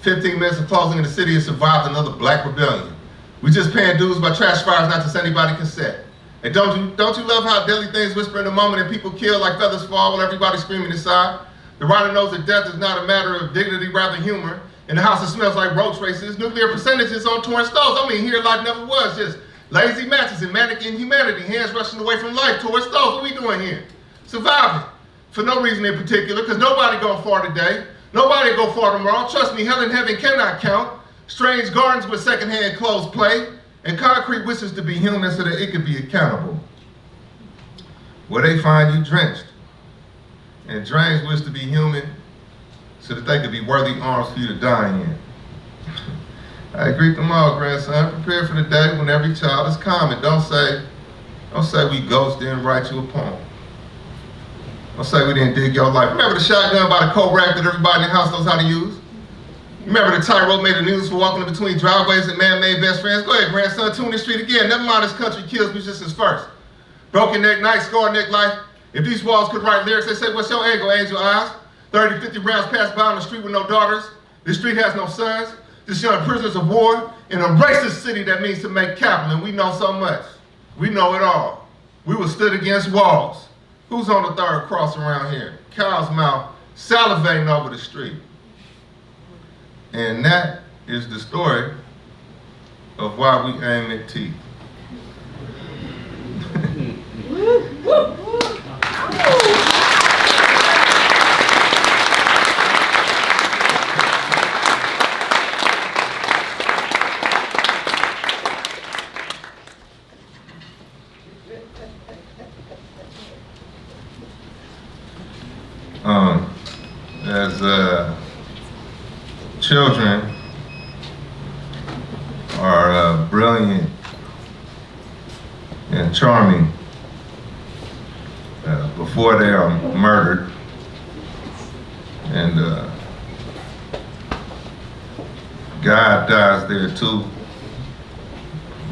15 minutes of closing in the city has survived another black rebellion. We just paying dues by trash fires not to send anybody consent. And don't you love how deadly things whisper in the moment and people kill like feathers fall while everybody's screaming inside? The writer knows that death is not a matter of dignity, rather humor. In the house that smells like roach races, nuclear percentages on torn stoves. I mean, here life never was, just lazy matches and manic inhumanity, hands rushing away from life towards stoves. What we doing here? Surviving. For no reason in particular, because nobody going far today. Nobody go far tomorrow. Trust me, hell and heaven cannot count. Strange gardens with secondhand clothes play. And concrete wishes to be human so that it could be accountable. Where they find you drenched. And drains wish to be human so that they could be worthy arms for you to die in. I greet them all, grandson. Prepare for the day when every child is common. Don't say we ghosts didn't write you a poem. Don't say we didn't dig your life. Remember the shotgun by the coat rack that everybody in the house knows how to use? Remember the tightrope made the news for walking in between driveways and man-made best friends? Go ahead, grandson, tune the street again. Never mind, this country kills musicians first. Broken neck night, scarred neck life. If these walls could write lyrics, they say, what's your angle, angel eyes? 30, 50 rounds pass by on the street with no daughters. This street has no sons. Just young prisoners of war in a racist city that means to make capital, and we know so much. We know it all. We were stood against walls. Who's on the third cross around here? Cow's mouth, salivating over the street. And that is the story of why we aim at teeth. As children are brilliant and charming before they are murdered, and God dies there too,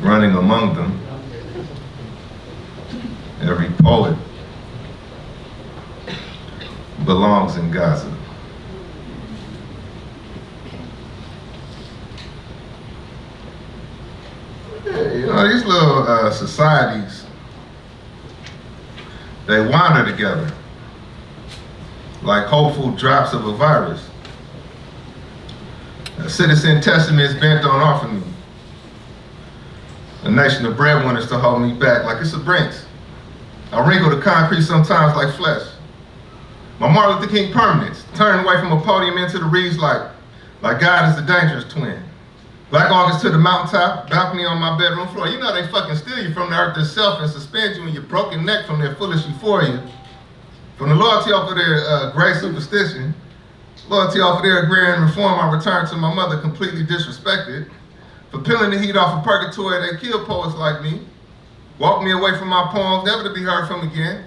running among them. Every poet belongs in Gaza. You know, these little societies, they wander together like hopeful drops of a virus. A citizen testament is bent on offering me. A nation of breadwinners to hold me back like it's a Brinks. I wrinkle the concrete sometimes like flesh. My Martin Luther King permanence, turned away from a podium into the reeds like God is a dangerous twin. Black August to the mountaintop, balcony on my bedroom floor. You know they fucking steal you from the earth itself and suspend you in your broken neck from their foolish euphoria. From the loyalty off of their gray superstition, loyalty off of their agrarian reform, I returned to my mother completely disrespected. For peeling the heat off of purgatory, they killed poets like me. Walked me away from my poems, never to be heard from again.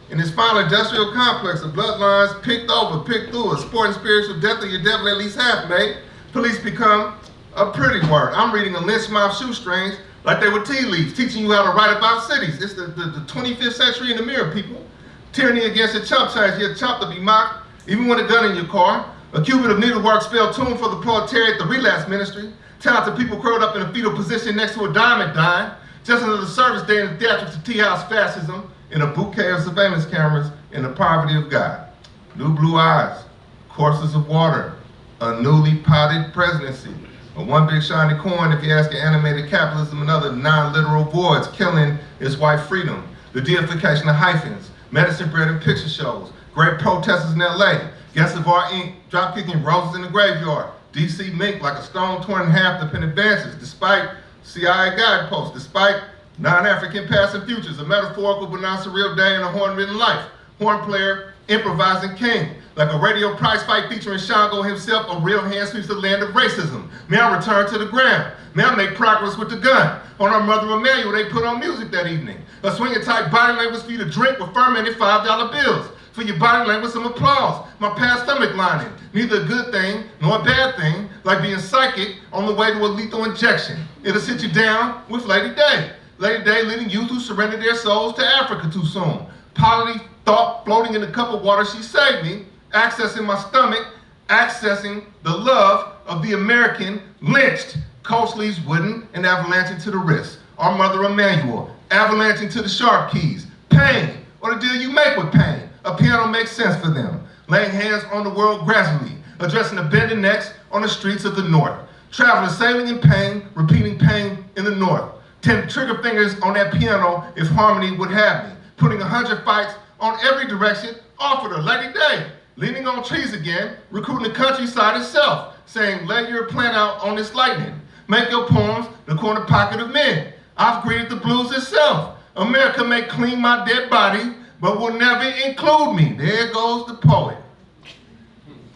In this final industrial complex of bloodlines picked over, picked through, a sport and spiritual death of your devil at least half made, police become a pretty word. I'm reading a lynch mob shoestrings like they were tea leaves, teaching you how to write about cities. It's the 25th century in the mirror, people. Tyranny against the chump change, you're a chump to be mocked, even with a gun in your car. A cubit of needlework spelled tune for the proletariat, the relapse ministry. Talented people curled up in a fetal position next to a diamond dime. Just another service day in the theatrics of tea-house fascism, in a bouquet of surveillance cameras, in the poverty of God. New blue eyes, courses of water, a newly potted presidency, a one big shiny corn if you ask animated capitalism and other non-literal voids killing its white freedom, the deification of hyphens, medicine bread and picture shows, great protesters in LA, guests of our ink, drop kicking roses in the graveyard, DC mink like a stone torn in half to pin advances, despite CIA guideposts, despite non-African past and futures, a metaphorical but not surreal day in a horn-ridden life. Horn player, improvising king, like a radio prize fight featuring Shango himself, a real hand sweeps the land of racism. May I return to the ground. May I make progress with the gun. On our Mother Emanuel, they put on music that evening. A swinging type body language for you to drink with fermented $5 bills. For your body language, some applause. My past stomach lining. Neither a good thing nor a bad thing, like being psychic on the way to a lethal injection. It'll sit you down with Lady Day. Lady Day leading youth who surrendered their souls to Africa too soon. Polity thought floating in a cup of water, she saved me. Accessing my stomach, accessing the love of the American lynched. Coat sleeves wooden and avalanching to the wrist. Our Mother Emanuel, avalanching to the sharp keys. Pain, or the deal you make with pain. A piano makes sense for them. Laying hands on the world gradually, addressing the bending necks on the streets of the north. Travelers sailing in pain, repeating pain in the north. 10 trigger fingers on that piano if harmony would have me. Putting 100 fights on every direction, offered her Lady Day. Leaning on trees again, recruiting the countryside itself, saying, lay your plan out on this lightning. Make your poems the corner pocket of men. I've greeted the blues itself. America may clean my dead body, but will never include me. There goes the poet.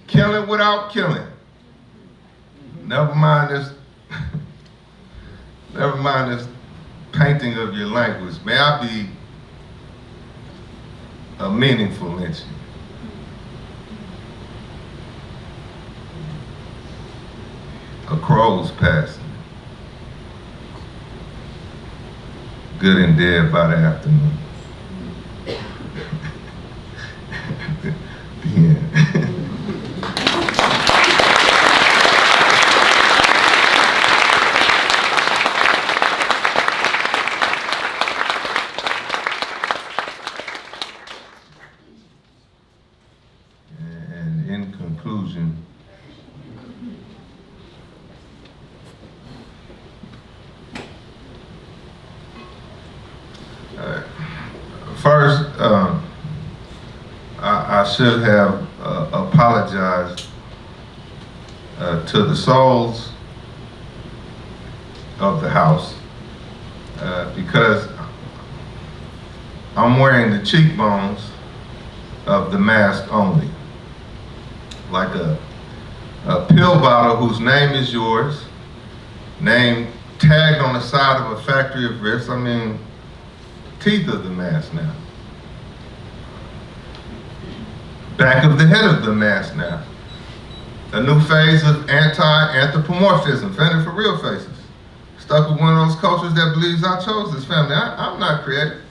Killing without killing. Never mind this, never mind this painting of your language. May I be a meaningful lynching. A crow's passing. Good and dead by the afternoon. Bienne. And in conclusion, first, I should have apologized to the souls of the house because I'm wearing the cheekbones of the mask only. Like a pill bottle whose name is yours, name tagged on the side of a factory of risks. I mean, teeth of the mask now. Back of the head of the mask now. A new phase of anti-anthropomorphism, fending for real faces. Stuck with one of those cultures that believes I chose this family. I'm not creative.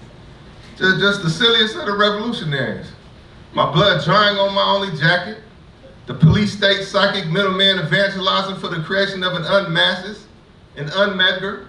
Just the silliest of the revolutionaries. My blood drying on my only jacket. The police state psychic middleman evangelizing for the creation of an unmasses, an unmedgar.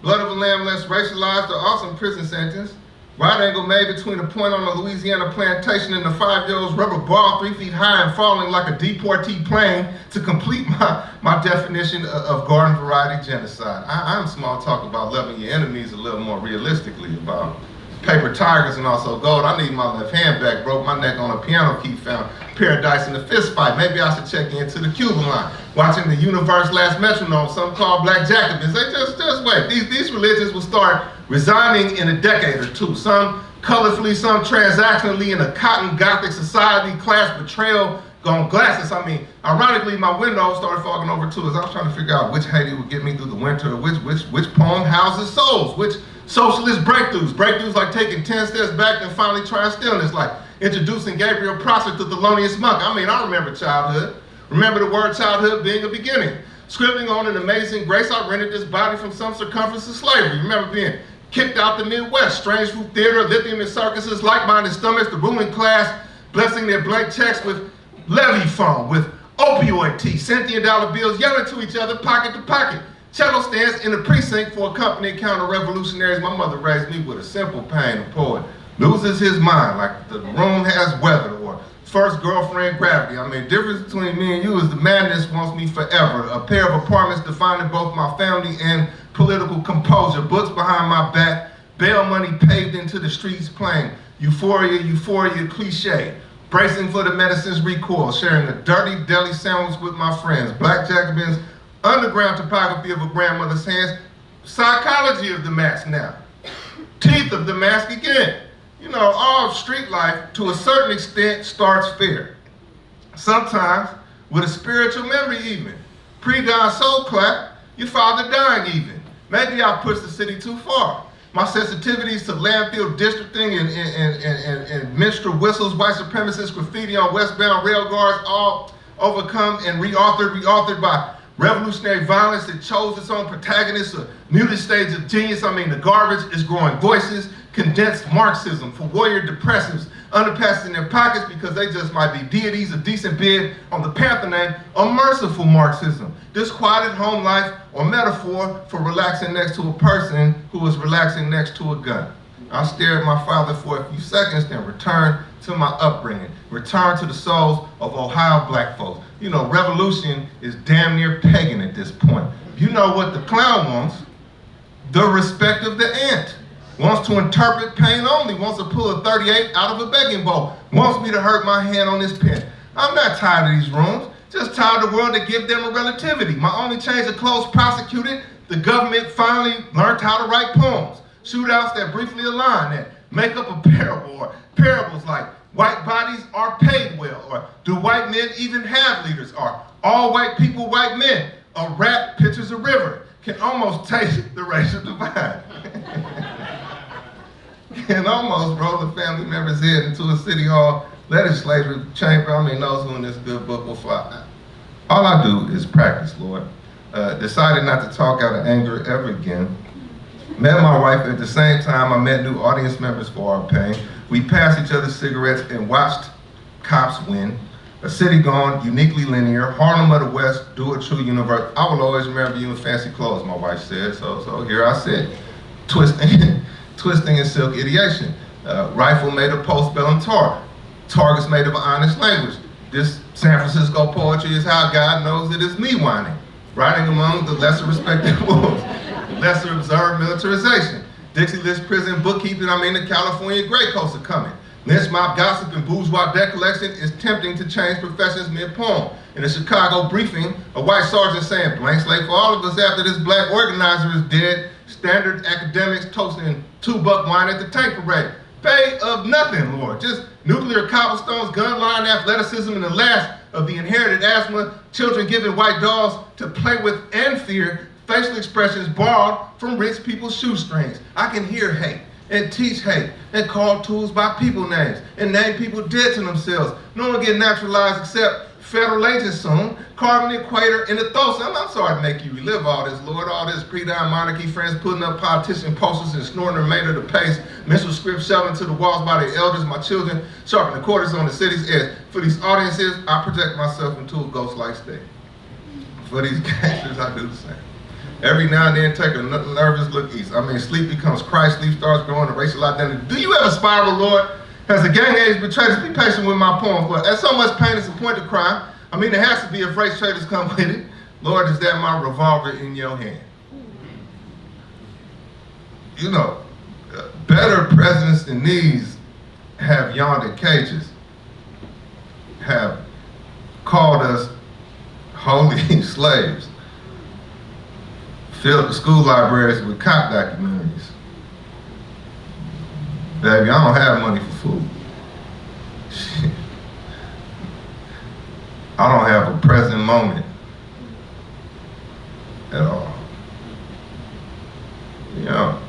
Blood of a lamb less racialized or awesome prison sentence. Right angle made between the point on the Louisiana plantation and the 5-year-old's rubber ball 3 feet high and falling like a deportee plane to complete my definition of garden variety genocide. I'm small talk about loving your enemies a little more realistically, about paper tigers and also gold. I need my left hand back, broke my neck on a piano key, found paradise in a fist fight. Maybe I should check into the Cuban line. Watching the universe last metronome, some call black Jacobins. They just wait. These religions will start resigning in a decade or two. Some colorfully, some transactionally, in a cotton gothic society, class betrayal, gone glasses. I mean, ironically, my window started fogging over too as I was trying to figure out which Haiti would get me through the winter, which poem houses souls, which socialist breakthroughs like taking 10 steps back and finally trying stillness, like introducing Gabriel Prosser to Thelonious Monk. I mean, I remember childhood. Remember the word childhood being a beginning. Scribbling on an amazing grace, I rented this body from some circumference of slavery. Remember being kicked out the Midwest, strange food theater, lithium and circuses, like-minded stomachs, the ruling class, blessing their blank checks with levy phone, with opioid tea, cent dollar bills, yelling to each other, pocket to pocket. Cello stands in the precinct for a company counter-revolutionaries. My mother raised me with a simple pain. A poet loses his mind like the room has weather, or first girlfriend gravity. I mean, difference between me and you is the madness wants me forever. A pair of apartments defining both my family and political composure. Books behind my back, bail money paved into the streets plain. Euphoria, cliche. Bracing for the medicine's recoil, sharing a dirty deli sandwich with my friends. Black Jacobins, underground topography of a grandmother's hands, psychology of the mask now. Teeth of the mask again. You know, all street life, to a certain extent, starts fair. Sometimes with a spiritual memory even. Pre-dawn soul clap, your father dying even. Maybe I pushed the city too far. My sensitivities to landfill districting and minstrel whistles, white supremacist graffiti on westbound rail guards, all overcome and reauthored by revolutionary violence that chose its own protagonists, a muted stage of genius. I mean, the garbage is growing voices, condensed Marxism for warrior depressives, underpasses in their pockets because they just might be deities, a decent bid on the panther name, or merciful Marxism. Disquieted home life or metaphor for relaxing next to a person who is relaxing next to a gun. I'll stare at my father for a few seconds, then return to my upbringing, return to the souls of Ohio black folks. You know, revolution is damn near pagan at this point. You know what the clown wants? The respect of the ant. Wants to interpret pain only, wants to pull a 38 out of a begging bowl, wants me to hurt my hand on this pen. I'm not tired of these rooms, just tired of the world to give them a relativity. My only change of clothes prosecuted, the government finally learned how to write poems. Shootouts that briefly align, that make up a parable, or parables like white bodies are paid well, or do white men even have leaders, or all white people white men, a rap pictures a river, can almost taste the racial divide. Can almost roll a family member's head into a city hall legislative chamber. I mean, those who in this good book will fly. All I do is practice, Lord. Decided not to talk out of anger ever again. Met my wife at the same time I met new audience members for our pain. We passed each other cigarettes and watched cops win. A city gone, uniquely linear, Harlem of the West, do a true universe. I will always remember you in fancy clothes, my wife said. So here I sit, twisting in silk ideation. Rifle made of post-bellum tar. Targets made of honest language. This San Francisco poetry is how God knows it is me whining. Writing among the lesser respected wolves. Lesser observed militarization. Dixie List prison bookkeeping, the California gray coats are coming. Lynch mob gossip and bourgeois debt collection is tempting to change professions mid-poem. In a Chicago briefing, a white sergeant saying, blank slate for all of us after this black organizer is dead. Standard academics toasting $2 wine at the tank parade. Pay of nothing, Lord. Just nuclear cobblestones, gun line athleticism, and the last of the inherited asthma, children given white dolls to play with and fear, facial expressions borrowed from rich people's shoestrings. I can hear hate and teach hate and call tools by people names and name people dead to themselves. No one get naturalized except federal agents soon. Carving the equator in the thoughts. I'm sorry to make you relive all this, Lord. All this pre-dime monarchy friends putting up politician posters and snoring the remainder of the pace. Mental script shoving to the walls by their elders. My children sharpen the quarters on the city's edge. For these audiences, I project myself into a ghost-like state. For these gangsters, I do the same. Every now and then take a nervous look east. I mean, sleep becomes Christ, sleep starts growing a racial identity. Do you ever spiral, Lord? Has the gang age betrayed us? Be patient with my poem. But as so much pain is a point of crime, I mean, there has to be if race traders come with it. Lord, is that my revolver in your hand? You know, better presidents than these have yawned at cages, have called us holy slaves, filled the school libraries with cop documentaries. Baby, I don't have money for food. Shit. I don't have a present moment at all. You know,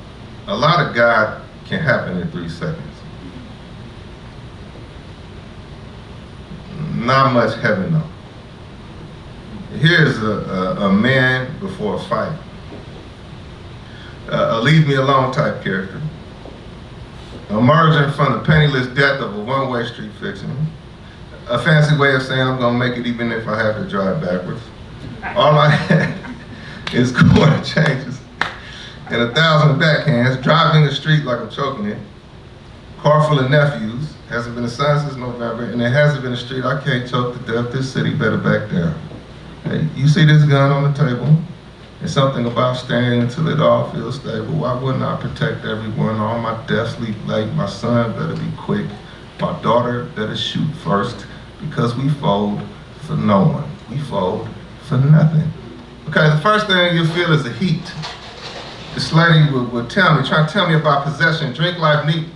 a lot of God can happen in 3 seconds. Not much heaven though. Here's a man before a fight. A leave me alone type character. Emerging from the penniless death of a one-way street fiction. A fancy way of saying I'm gonna make it even if I have to drive backwards. All I had is quarter changes and 1,000 backhands, driving the street like I'm choking it. Car full of nephews, hasn't been a son since November, and there hasn't been a street I can't choke to death. This city better back down. Hey, you see this gun on the table? It's something about staying until it all feels stable. Why wouldn't I protect everyone? All my death sleep late. My son better be quick. My daughter better shoot first, because we fold for no one. We fold for nothing. Okay, the first thing you'll feel is the heat. This lady would tell me, trying to tell me about possession, drink life neat,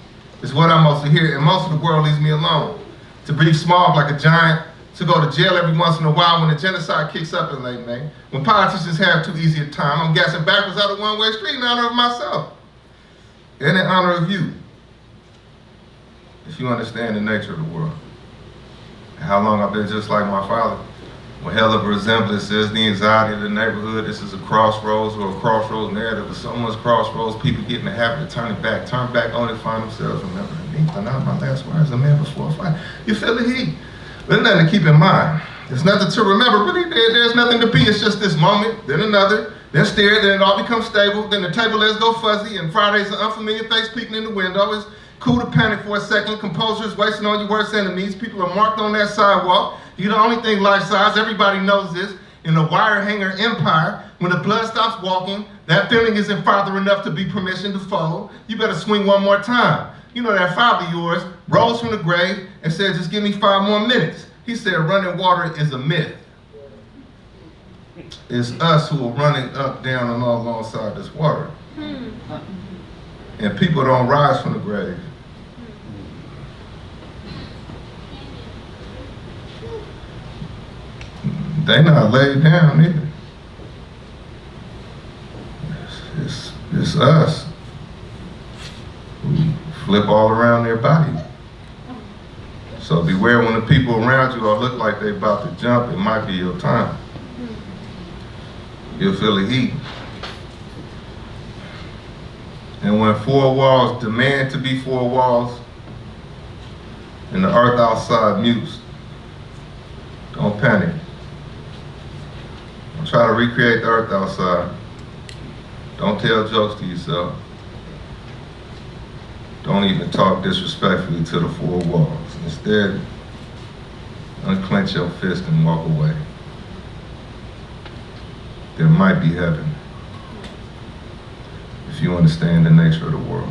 is what I mostly hear, and most of the world leaves me alone. To breathe smog like a giant, to go to jail every once in a while when the genocide kicks up in late May. When politicians have too easy a time, I'm gassing backwards out of one-way street in honor of myself. And in honor of you. If you understand the nature of the world. How long I've been just like my father. When hell of a resemblance is the anxiety of the neighborhood, this is a crossroads or a crossroads narrative of someone's crossroads, people get in the habit of turn back only to find themselves remembering me. But not my last words, a man before a fight. You feel the heat. But there's nothing to keep in mind. There's nothing to remember, really. There's nothing to be. It's just this moment, then another, then stare, then it all becomes stable, then the table legs go fuzzy, and Friday's an unfamiliar face peeking in the window. It's cool to panic for a second. Composure is wasting on your worst enemies. People are marked on that sidewalk. You're the only thing life-size. Everybody knows this. In the wire hanger empire, when the blood stops walking, that feeling isn't father enough to be permission to fold. You better swing one more time. You know that father of yours rose from the grave and said, just give me 5 more minutes. He said running water is a myth. It's us who are running up, down, and all alongside this water. And people don't rise from the grave. They not laid down either. It's us who flip all around their body. So beware when the people around you all look like they about to jump, it might be your time. You'll feel the heat. And when 4 walls demand to be 4 walls, and the earth outside mutes, don't panic. Don't try to recreate the earth outside. Don't tell jokes to yourself. Don't even talk disrespectfully to the 4 walls. Instead, unclench your fist and walk away. There might be heaven if you understand the nature of the world.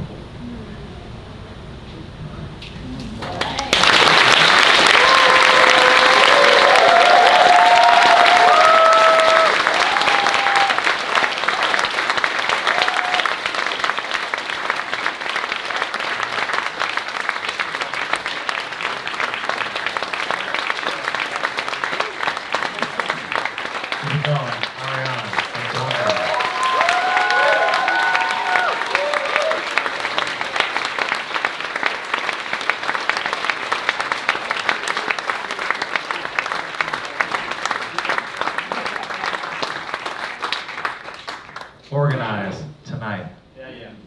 Organize tonight.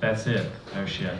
That's it. No shit.